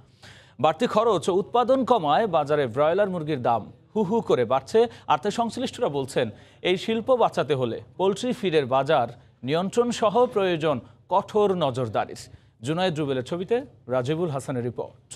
বাড়তি খরচ ও উৎপাদন কমায় বাজারে ব্রয়লার মুরগির দাম হু হু করে বাড়ছে। আর তাই সংশ্লিষ্টরা বলছেন এই শিল্প বাঁচাতে হলে পোলট্রি ফিডের বাজার নিয়ন্ত্রণ সহ প্রয়োজন কঠোর নজরদারির। জুনায়েদ রুবেলের ছবিতে রাজিবুল হাসানের রিপোর্ট।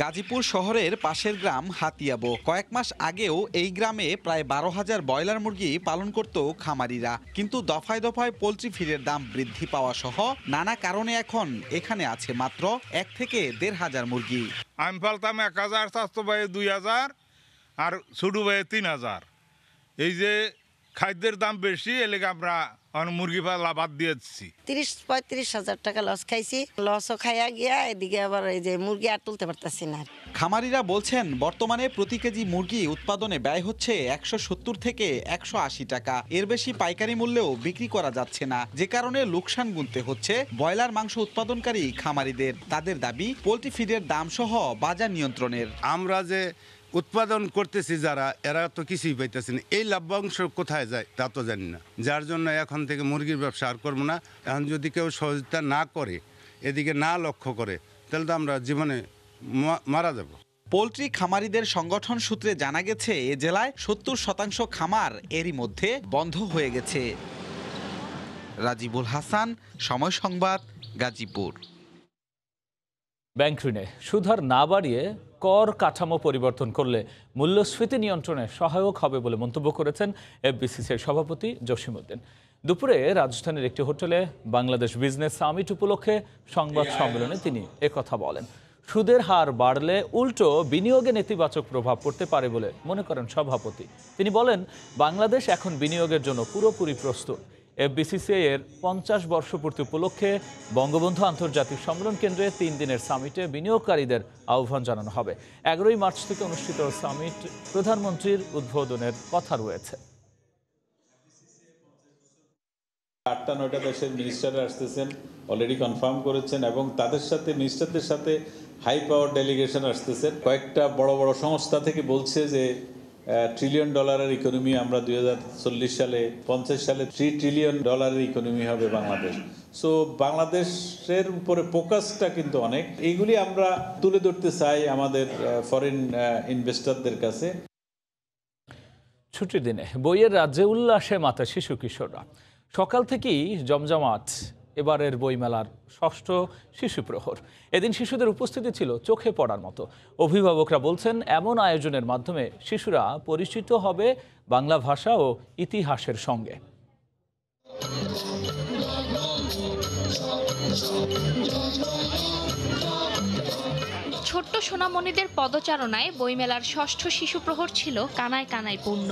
গাজীপুর শহরের পাশের গ্রাম হাতিয়াবো। কয়েক মাস আগেও এই গ্রামে প্রায় 12,000 ব্রয়লার মুরগি পালন করত খামারিরা, কিন্তু দফায় দফায় পোলট্রি ফিডের দাম বৃদ্ধি পাওয়া সহ নানা কারণে এখন এখানে আছে মাত্র 1 থেকে 1,500 মুরগি। আমি পালতাম 1,000, স্বাস্থ্য ভাই 2,000 আর ছোটো ভাই 3,000। এই যে খাদ্যের দাম বেশি এলাকা আমরা মুরগি পালা বাদ দিয়েছি। 30-35 হাজার টাকা লস খাইছি, লসও খাইয়া গিয়া এদিকে আবার এই যে মুরগি আর তুলতে পারতাছি না। খামারিরা বলছেন বর্তমানে প্রতি কেজি মুরগি উৎপাদনে ব্যয় হচ্ছে 170 থেকে 180 টাকা। এর বেশি পাইকারি মূল্যেও বিক্রি করা যাচ্ছে না, যে কারণে লোকসান গুনতে হচ্ছে ব্রয়লার মাংস উৎপাদনকারী খামারিদের। তাদের দাবি পোলট্রি ফিডের দাম সহ বাজার নিয়ন্ত্রণের। আমরা যে উৎপাদন করতেছি যারা, এরা তো কিছুই পাইতেছে না। এই লাভ্যাংশ কোথায় যায় তা তো জানি না, যার জন্য এখন থেকে মুরগির ব্যবসা আর করবো না। এখন যদি কেউ সহযোগিতা না করে, এদিকে না লক্ষ্য করে, তাহলে তো আমরা জীবনে মারা যাব। পোলট্রি খামারিদের সংগঠন সূত্রে জানা গেছে এ জেলায় 70% খামার এরই মধ্যে বন্ধ হয়ে গেছে। রাজিবুল হাসান, সময় সংবাদ, গাজীপুর। ব্যাংক ঋণে সুদহার না বাড়িয়ে কর কাঠামো পরিবর্তন করলে মূল্যস্ফীতি নিয়ন্ত্রণে সহায়ক হবে বলে মন্তব্য করেছেন এফবিসিসির সভাপতি জসিমউদ্দিন। দুপুরে রাজধানীর একটি হোটেলে বাংলাদেশ বিজনেস সামিট উপলক্ষে সংবাদ সম্মেলনে তিনি একথা বলেন। সুদের হার বাড়লে উল্টো বিনিয়োগে নেতিবাচক প্রভাব পড়তে পারে বলে মনে করেন সভাপতি। তিনি বলেন, বাংলাদেশ এখন বিনিয়োগের জন্য পুরোপুরি প্রস্তুত। এফবিসিসিআই এর 50 বর্ষপূর্তি উপলক্ষে বঙ্গবন্ধু আন্তর্জাতিক সম্মেলন কেন্দ্রে 3 দিনের সামিটে বিনিয়োগকারীদের আহ্বান জানানো হবে। 11 মার্চ থেকে অনুষ্ঠিত সামিট প্রধানমন্ত্রীর উদ্বোধনের কথা রয়েছে। 8-9টা দেশের মিনিস্টাররা আসতেছেন, অলরেডি কনফার্ম করেছেন, এবং তাদের সাথে মিনিস্টারদের সাথে হাই পাওয়ার ডেলিগেশন আসতেছেন। কয়েকটা বড় বড় সংস্থা থেকে বলছে যে $1 ট্রিলিয়ন ইকোনমি আমরা 2040 সালে 50 সালে $3 ট্রিলিয়ন ইকোনমি হবে বাংলাদেশ। সো বাংলাদেশের উপরে ফোকাসটা কিন্তু অনেক। এইগুলি আমরা তুলে ধরতে চাই আমাদের ফরেন ইনভেস্টরদের কাছে। ছুটির দিনে বইয়ের রাজ্যে উল্লাসে মাতা শিশু কিশোররা। সকাল থেকেই জমজমাট এবারের বইমেলার 6ষ্ঠ শিশু প্রহর। এদিন শিশুদের উপস্থিতি ছিল চোখে পড়ার মতো। অভিভাবকরা বলছেন, এমন আয়োজনের মাধ্যমে শিশুরা পরিচিত হবে বাংলা ভাষা ও ইতিহাসের সঙ্গে। ছোট্ট সোনামণিদের পদচারণায় বইমেলার 6ষ্ঠ শিশু প্রহর ছিল কানায় কানায় পূর্ণ।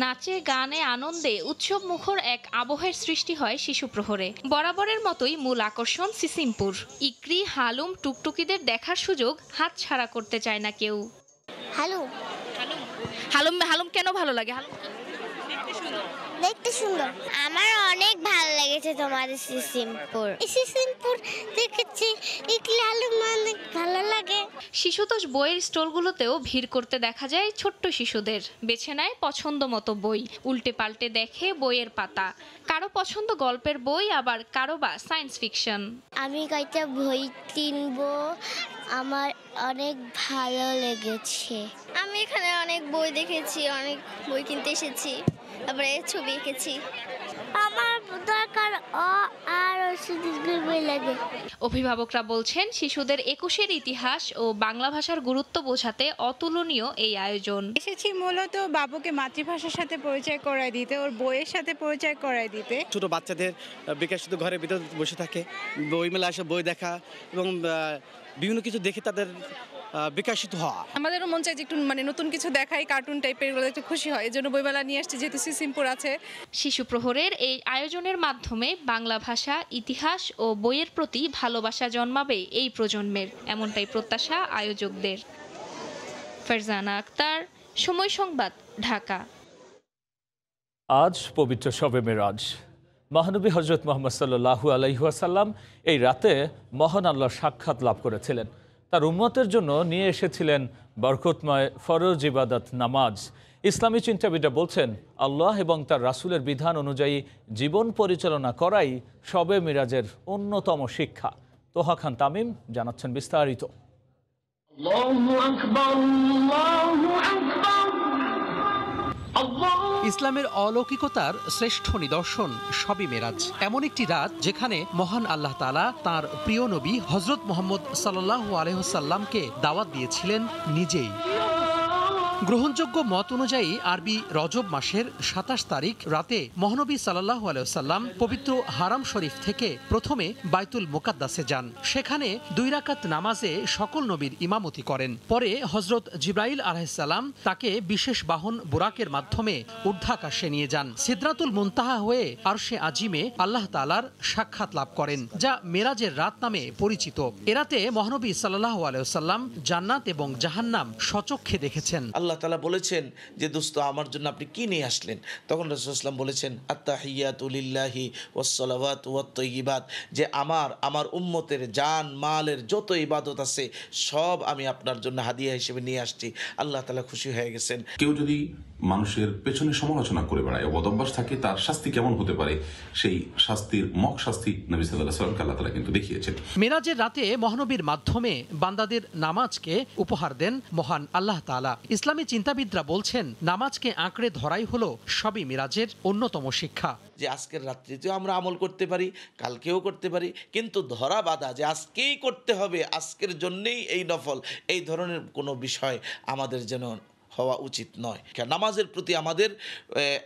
নাচে গানে আনন্দে উৎসব মুখর এক আবহের সৃষ্টি হয় শিশু প্রহরে। বরাবরের মতোই মূল আকর্ষণ সিসিমপুর। ইকরি, হালুম, টুকটুকিদের দেখার সুযোগ হাতছাড়া করতে চায় না কেউ। হালুম কেন ভালো লাগে? দেখতে সুন্দর। আমার অনেক ভালো লেগেছে তোমাদের সিসিমপুর দেখেছি, অনেক ভালো লাগে। শিশুতোষ বইয়ের স্টলগুলোতেও ভিড় করতে দেখা যায় ছোট্ট শিশুদের। বেছে নেয় পছন্দ মতো বই, উল্টে পাল্টে দেখে বইয়ের পাতা। কারো পছন্দ গল্পের বই, আবার কারো বা সায়েন্স ফিকশন। আমি কয়েকটা বই কিনবো, আমার অনেক ভালো লেগেছে। আমি এখানে অনেক বই দেখেছি, অনেক বই কিনতে এসেছি, তারপরে ছবি এঁকেছি। আমার দরকার বই লাগে। অভিভাবকরা বলছেন, শিশুদের 21-এর ইতিহাস ও বাংলা ভাষার গুরুত্ব বোঝাতে অতুলনীয় এই আয়োজন। এসেছি মূলত বাবুকে মাতৃভাষার সাথে পরিচয় করায় দিতে, ওর বইয়ের সাথে পরিচয় করায় দিতে। ছোট বাচ্চাদের বিকাশিত ঘরের ভিতর বসে থাকে, বই মেলা আসে, বই দেখা এবং বিভিন্ন কিছু দেখে তাদের বিকাশিত হওয়া। আমাদেরও মন চাই যে একটু নতুন কিছু দেখাই, কার্টুন টাইপের, এগুলো একটু খুশি হয়। এই জন্য বইমেলা নিয়ে আসছে, যেহেতু সিসিমপুর আছে। শিশু প্রহরের এই আয়োজনের মাধ্যমে বাংলা ভাষা, ইতিহাস ও বইয়ের প্রতি ভালোবাসা জন্মাবে এই প্রজন্মের, এমনটাই প্রত্যাশা আয়োজকদের। ফারজানা আক্তার, সময় সংবাদ, ঢাকা। আজ পবিত্র শবে মেরাজ। মহানবী হজরত মুহাম্মদ সাল্লাল্লাহু আলাইহি ওয়াসাল্লাম এই রাতে মহান আল্লাহর সাক্ষাৎ লাভ করেছিলেন। তার উম্মতের জন্য নিয়ে এসেছিলেন বরকতময় ফরজ ইবাদত নামাজ। ইসলামী চিন্তাবিদরা বলছেন, আল্লাহ এবং তার রাসূলের বিধান অনুযায়ী জীবন পরিচালনা করাই শবে মিরাজের অন্যতম শিক্ষা। তোহা খান তামিম জানাচ্ছেন বিস্তারিত। ইসলামের অলৌকিকতার শ্রেষ্ঠ নিদর্শন শবে মেরাজ। এমন একটি রাত যেখানে মহান আল্লাহ তাআলা তাঁর প্রিয় নবী হযরত মুহাম্মদ সাল্লাল্লাহু আলাইহি ওয়াসাল্লামকে দাওয়াত দিয়েছিলেন নিজেই। গ্রহণযোগ্য মত অনুযায়ী আরবি রজব মাসের 27 তারিখ রাতে মহানবী সাল্লাল্লাহু আলাইহি ওয়াসাল্লাম পবিত্র হারাম শরীফ থেকে প্রথমে বাইতুল মুকাদ্দাসে যান। সেখানে 2 রাকাত নামাজে সকল নবীর ইমামতি করেন। পরে হযরত জিবরাইল আলাইহিস সালাম তাকে বিশেষ বাহন বুরাকের মাধ্যমে ঊর্ধ্বাকাশে নিয়ে যান। সিদরাতুল মুনতাহা হয়ে আরশে আজিমে আল্লাহ তাআলার সাক্ষাৎ লাভ করেন, যা মেরাজের রাত নামে পরিচিত। এ রাতে মহানবী সাল্লাল্লাহু আলাইহি ওয়াসাল্লাম জান্নাত এবং জাহান্নাম স্বচক্ষে দেখেছেন। আল্লাহ তাআলা বলেছেন যে দোস্ত আমার জন্য আপনি কি নিয়ে আসলেন? তখন রাসূলুল্লাহ সাল্লাল্লাহু আলাইহি ওয়াসাল্লাম বলেছেন, আত্তাহিয়াতু লিল্লাহি ওয়াস সালাওয়াতু ওয়াত তাইয়্যিবাত, যে আমার উম্মতের জান মালের যত ইবাদত আছে সব আমি আপনার জন্য হাদিয়া হিসেবে নিয়ে আসছি। আল্লাহ তাআলা খুশি হয়ে গেছেন। কেউ যদি মানুষের পেছনে সমালোচনা করে বেড়ায়, অবদভ্যাস থাকে, তার শাস্তি কেমন হতে পারে, সেই শাস্তির মক শাস্তি নবী সাল্লাল্লাহু আলাইহি ওয়াসাল্লাম আল্লাহ তাআলা কিন্তু দেখিয়েছেন। মেরাজের রাতে মহানবীর মাধ্যমে বান্দাদের নামাজকে উপহার দেন মহান আল্লাহ তাআলা। ইসলামী চিন্তাবিদরা বলছেন, নামাজকে আঁকড়ে ধরাই হলো শবে মিরাজের অন্যতম শিক্ষা। যে আজকের রাত্রিতেও আমরা আমল করতে পারি, কালকেও করতে পারি, কিন্তু ধরা বাঁধা যে আজকেই করতে হবে, আজকের জন্যেই এই নফল, এই ধরনের কোনো বিষয় আমাদের যেন হওয়া উচিত নয়। নামাজের প্রতি আমাদের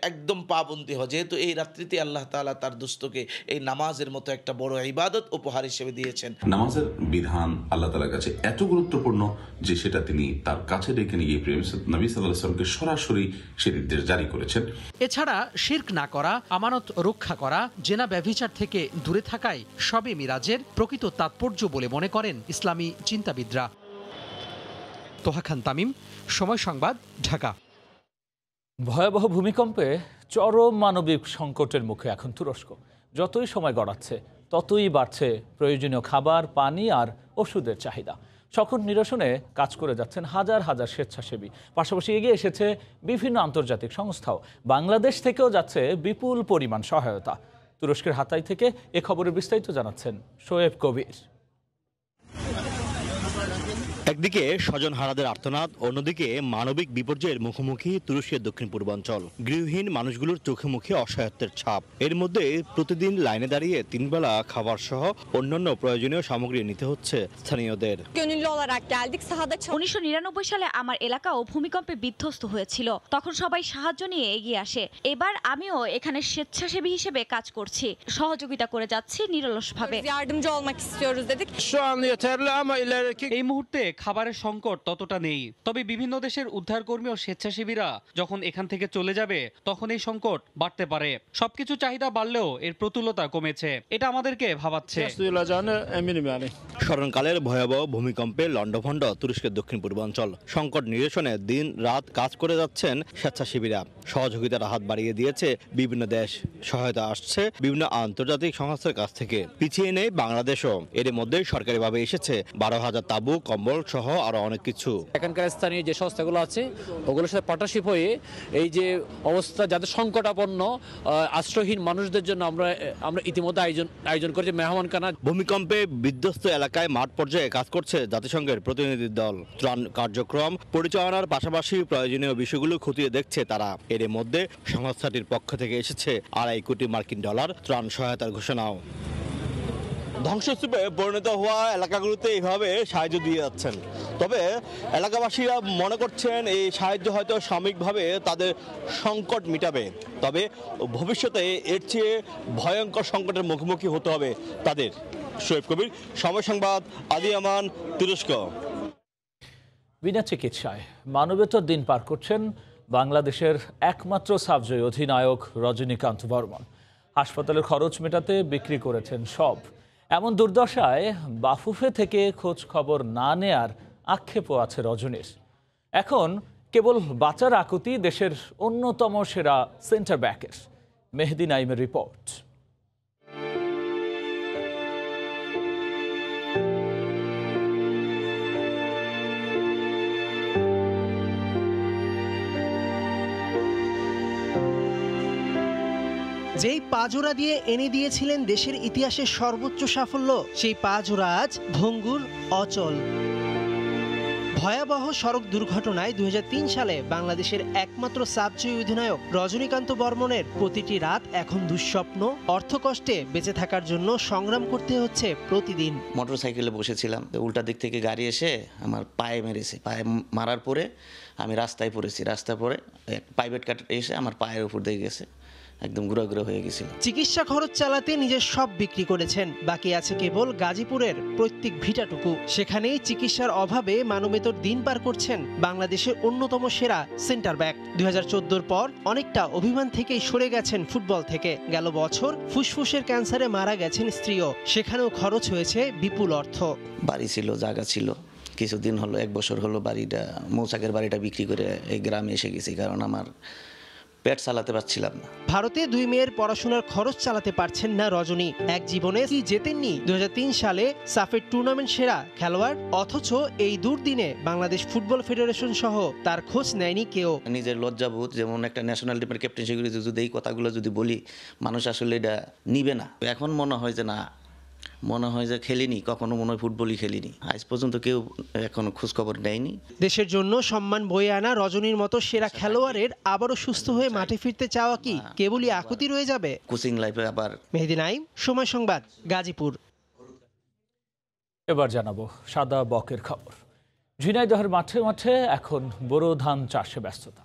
একদম পাবন্দী হয়, যেহেতু এই রাত্রিতে আল্লাহ তাআলা তার দোস্তকে এই নামাজের মতো একটা বড় ইবাদত উপহার হিসেবে দিয়েছেন। নামাজের বিধান আল্লাহ তাআলার কাছে এত গুরুত্বপূর্ণ যে সেটা তিনি তার কাছে ডেকে নিয়ে প্রেম নবী সাল্লাল্লাহু আলাইহি ওয়াসাল্লামকে সরাসরি সে নির্দেশ জারি করেছেন। এছাড়া শিরক না করা, আমানত রক্ষা করা, জেনা ব্যভিচার থেকে দূরে থাকাই শবে মিরাজের প্রকৃত তাৎপর্য বলে মনে করেন ইসলামী চিন্তাবিদরা। তোহা খান তামিম, সময় সংবাদ, ঢাকা। ভয়াবহ ভূমিকম্পে চরম মানবিক সংকটের মুখে এখন তুরস্ক। যতই সময় গড়াচ্ছে ততই বাড়ছে প্রয়োজনীয় খাবার, পানি আর ওষুধের চাহিদা। সংকট নিরসনে কাজ করে যাচ্ছেন হাজার হাজার স্বেচ্ছাসেবী। পাশাপাশি এগিয়ে এসেছে বিভিন্ন আন্তর্জাতিক সংস্থাও। বাংলাদেশ থেকেও যাচ্ছে বিপুল পরিমাণ সহায়তা। তুরস্কের হাতাই থেকে এ খবরের বিস্তারিত জানাচ্ছেন শোয়েব কবির। একদিকে স্বজনহারাদের আর্তনাদ, অন্যদিকে মানবিক বিপর্যয়ের মুখোমুখি তুরস্কের দক্ষিণ পূর্বাঞ্চল। গৃহহীন মানুষগুলোর চোখে মুখে অসহায়ত্বের ছাপ। এর মধ্যে প্রতিদিন লাইনে দাঁড়িয়ে 3 বেলা খাবার সহ অন্যান্য প্রয়োজনীয় সামগ্রী নিতে হচ্ছে স্থানীয়দের। 1999 সালে আমার এলাকাও ভূমিকম্পে বিধ্বস্ত হয়েছিল। তখন সবাই সাহায্য নিয়ে এগিয়ে আসে। এবার আমিও এখানে স্বেচ্ছাসেবী হিসেবে কাজ করছি, সহযোগিতা করে যাচ্ছি নিরলসভাবে। এই মুহূর্তে খাবারের সংকট ততটা নেই, তবে বিভিন্ন দেশের উদ্ধারকর্মী ও স্বেচ্ছাসেবীরা যখন এখান থেকে চলে যাবে তখন এই সংকট বাড়তে পারে। সবকিছু চাহিদা বাড়লেও এর প্রতুলতা কমেছে, এটা আমাদেরকে ভাবাচ্ছে। স্মরণকালের ভয়াবহ ভূমিকম্পে লণ্ডভণ্ড তুরস্কের দক্ষিণ পূর্বাঞ্চল। সংকট নিরসনে দিন রাত কাজ করে যাচ্ছেন স্বেচ্ছাসেবীরা। সহযোগিতার হাত বাড়িয়ে দিয়েছে বিভিন্ন দেশ। সহায়তা আসছে বিভিন্ন আন্তর্জাতিক সংস্থার কাছ থেকে। পিছিয়ে নেই বাংলাদেশও। এর মধ্যে সরকারিভাবে এসেছে 12,000 তাঁবু, কম্বল সহ আরো অনেক কিছু। এখানকার স্থানীয় যে সংস্থাগুলো আছে ওগুলোর সাথে পার্টনারশিপ হয়ে এই যে অবস্থা, যাদের সংকটাপন্ন আশ্রয়হীন মানুষদের জন্য আমরা ইতিমধ্যে আয়োজন করেছি মেহমানখানা। ভূমিকম্পে বিধ্বস্ত এলাকায় মাঠ পর্যায়ে কাজ করছে জাতিসংঘের প্রতিনিধি দল। ত্রাণ কার্যক্রম পরিচালনার পাশাপাশি প্রয়োজনীয় বিষয়গুলো খতিয়ে দেখছে তারা। এর মধ্যে সংস্থাটির পক্ষ থেকে এসেছে $2.5 কোটি মার্কিন ত্রাণ সহায়তার ঘোষণাও। ধ্বংসস্তূপে পরিণত হওয়া এলাকাগুলোতে এইভাবে সাহায্য দিয়ে যাচ্ছেন। তবে এলাকাবাসীরা মনে করছেন এই সাহায্য হয়তো সাময়িকভাবে তাদের সংকট মিটাবে, তবে ভবিষ্যতে এর চেয়ে ভয়ঙ্কর সংকটের মুখোমুখি হতে হবে তাদের। শোয়েব কবির, সময় সংবাদ, আদিয়ামান, তুরস্ক। বিনা চিকিৎসায় মানবেতর দিন পার করছেন বাংলাদেশের একমাত্র সাবজয়ী অধিনায়ক রজনীকান্ত বর্মন। হাসপাতালের খরচ মেটাতে বিক্রি করেছেন সব। এমন দুর্দশায় বাফুফে থেকে খোঁজ খবর না নেয়ার আক্ষেপও আছে রজনীর। এখন কেবল বাঁচার আকুতি দেশের অন্যতম সেরা সেন্টার ব্যাকের। মেহেদি নাইমের রিপোর্ট। যেই পাজোড়া দিয়ে এনে দিয়েছিলেন দেশের ইতিহাসের সর্বোচ্চ সাফল্য, সেই পাজোড়া আজ ভঙ্গুর, অচল। ভয়াবহ সড়ক দুর্ঘটনায় 2003 সালে বাংলাদেশের একমাত্র সাবজয়ী অধিনায়ক রজনীকান্ত বর্মনের প্রতিটি রাত এখন দুঃস্বপ্ন। অর্থকষ্টে বেঁচে থাকার জন্য সংগ্রাম করতে হচ্ছে প্রতিদিন। মোটরসাইকেলে বসেছিলাম, উল্টা দিক থেকে গাড়ি এসে আমার পায়ে মেরেছে। পায়ে মারার পরে আমি রাস্তায় পড়েছি। রাস্তায় পরে প্রাইভেট কার এসে আমার পায়ের উপর দিয়ে গেছে, একদম গুঁড়ো হয়ে গেছিল। চিকিৎসা খরচ চালাতে নিজের সব বিক্রি করেছেন। বাকি আছে কেবল গাজীপুরের প্রত্যেক ভিটাটুকু। সেখানেই চিকিৎসার অভাবে মানবেতর দিন পার করছেন বাংলাদেশের অন্যতম সেরা সেন্টার ব্যাক। 2014 পর অনেকটা অভিমান থেকেই সরে গেছেন ফুটবল থেকে। গেল বছর ফুসফুসের ক্যান্সারে মারা গেছেন স্ত্রীও। সেখানেও খরচ হয়েছে বিপুল অর্থ। বাড়ি ছিল, জায়গা ছিল, কিছুদিন হলো, 1 বছর হলো বাড়িটা, মৌচাকের বাড়িটা বিক্রি করে এই গ্রামে এসে গেছি, কারণ আমার পেট চালাতে পারছিলাম না। ভারতে 2 মেয়ের পড়াশোনার খরচ চালাতে পারছেন না রজনী। এক জীবনে কি জেতেননি 2003 সালে সাফের টুর্নামেন্ট সেরা খেলোয়াড়, অথচ এই দুর্দিনে বাংলাদেশ ফুটবল ফেডারেশন সহ তার খোঁজ নেয়নি কেউ। নিজের লজ্জাবোধ, যেমন একটা ন্যাশনাল টিমের ক্যাপ্টেনশিপ যদি এই কথাগুলো যদি বলি, মানুষ আসলে এটা নিবে না। এখন মনে হয় যে না, মনে হয় যে খেলিনি, কখনো মনে হয় ফুটবলই খেলিনি। আজ পর্যন্ত কেউ এখনো খোঁজ খবর নেয়নি। দেশের জন্য সম্মান বয়ে আনা রজনীর মতো সেরা খেলোয়াড়ের আবারও সুস্থ হয়ে মাঠে ফিরতে চাওয়া কি কেবলই আকুতি রয়ে যাবে? কোচিং লাইফে আবার। মেহেদি নাইম, সময় সংবাদ, গাজীপুর। এবার জানাবো সাদা বকের খবর। ঝিনাইদহের মাঠে মাঠে এখন বোরো ধান চাষে ব্যস্ততা।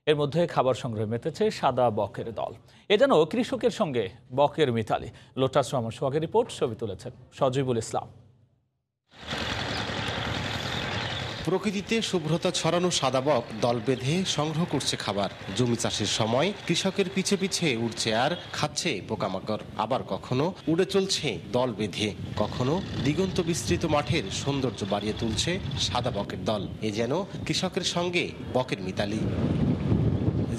এর মধ্যে খাবার সংগ্রহে মেতেছে সাদা বকের দল। এ যেন কৃষকের সঙ্গে বকের মিতালি। লোটাস রহমান সোহাগের রিপোর্ট, ছবি তুলেছেন সজিবুল ইসলাম। প্রকৃতিতে শুভ্রতা ছড়ানো সাদা বক দল বেঁধে সংগ্রহ করছে খাবার। জমি চাষের সময় কৃষকের পিছে পিছে উড়ছে আর খাচ্ছে পোকামাকড়। আবার কখনো উড়ে চলছে দল বেঁধে, কখনো দিগন্ত বিস্তৃত মাঠের সৌন্দর্য বাড়িয়ে তুলছে সাদা বকের দল। এ যেন কৃষকের সঙ্গে বকের মিতালি।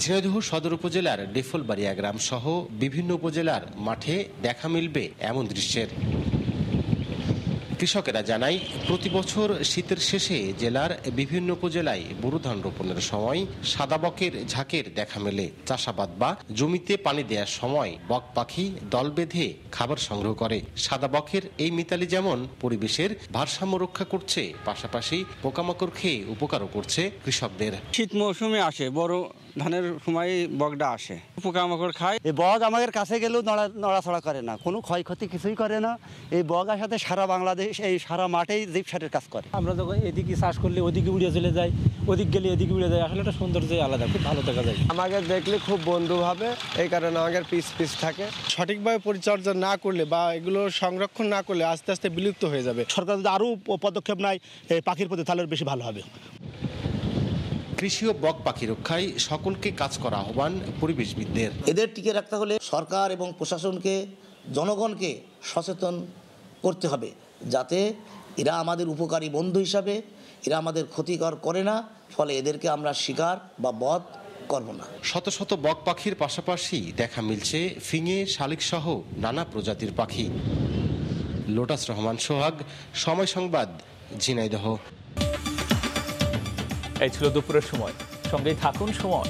ঝিনাইদহ সদর উপজেলার ডেফলবাড়িয়া গ্রাম সহ বিভিন্ন উপজেলার মাঠে দেখা মিলবে এমন দৃশ্যের। কৃষকেরা জানায়, প্রতি বছর শীতের শেষে জেলার বিভিন্ন উপজেলায় বোরো ধান রোপণের সময় সাদা বকের ঝাঁকের দেখা মেলে। চাষাবাদ বা জমিতে পানি দেওয়ার সময় বক পাখি দল বেঁধে খাবার সংগ্রহ করে। সাদা বকের এই মিতালি যেমন পরিবেশের ভারসাম্য রক্ষা করছে, পাশাপাশি পোকামাকড় খেয়ে উপকারও করছে কৃষকদের। শীত মৌসুমে আসে, বড় ধানের সময় বকটা আসে, পোকামাকড় খায়। এই বক আমাদের কাছে গেলেও নড়াচড়া করে না, কোনো ক্ষয়ক্ষতি কিছুই করে না। এই বকের সাথে সারা বাংলাদেশ, এই সারা মাঠেই জিপ সারের কাজ করে। আমরা যখন এদিকে চাষ করলে ওদিকে উড়ে চলে যায়, ওদিক গেলে এদিকে উড়ে যায়। আসলে একটা সৌন্দর্য আলাদা, খুব ভালো দেখা যায়। আমাকে দেখলে খুব বন্ধু ভাবে, এই কারণে আমাদের পিস থাকে। সঠিকভাবে পরিচর্যা না করলে বা এগুলো সংরক্ষণ না করলে আস্তে আস্তে বিলুপ্ত হয়ে যাবে। সরকার যদি আরও পদক্ষেপ নেয় এই পাখির প্রতি, তাহলে বেশি ভালো হবে। কৃষি ও বক পাখি রক্ষায় সকলকে কাজ করা আহ্বান পরিবেশবিদদের। এদের টিকে রাখতে হলে সরকার এবং প্রশাসনকে, জনগণকে সচেতন করতে হবে, যাতে এরা আমাদের উপকারী বন্ধু হিসাবে, এরা আমাদের ক্ষতিকর করে না, ফলে এদেরকে আমরা শিকার বা বধ করব না। শত শত বক পাখির পাশাপাশি দেখা মিলছে ফিঙে, শালিক সহ নানা প্রজাতির পাখি। লোটাস রহমান সোহাগ, সময় সংবাদ, ঝিনাইদহ। এই ছিল দুপুরের সময়। সঙ্গেই থাকুন সময়।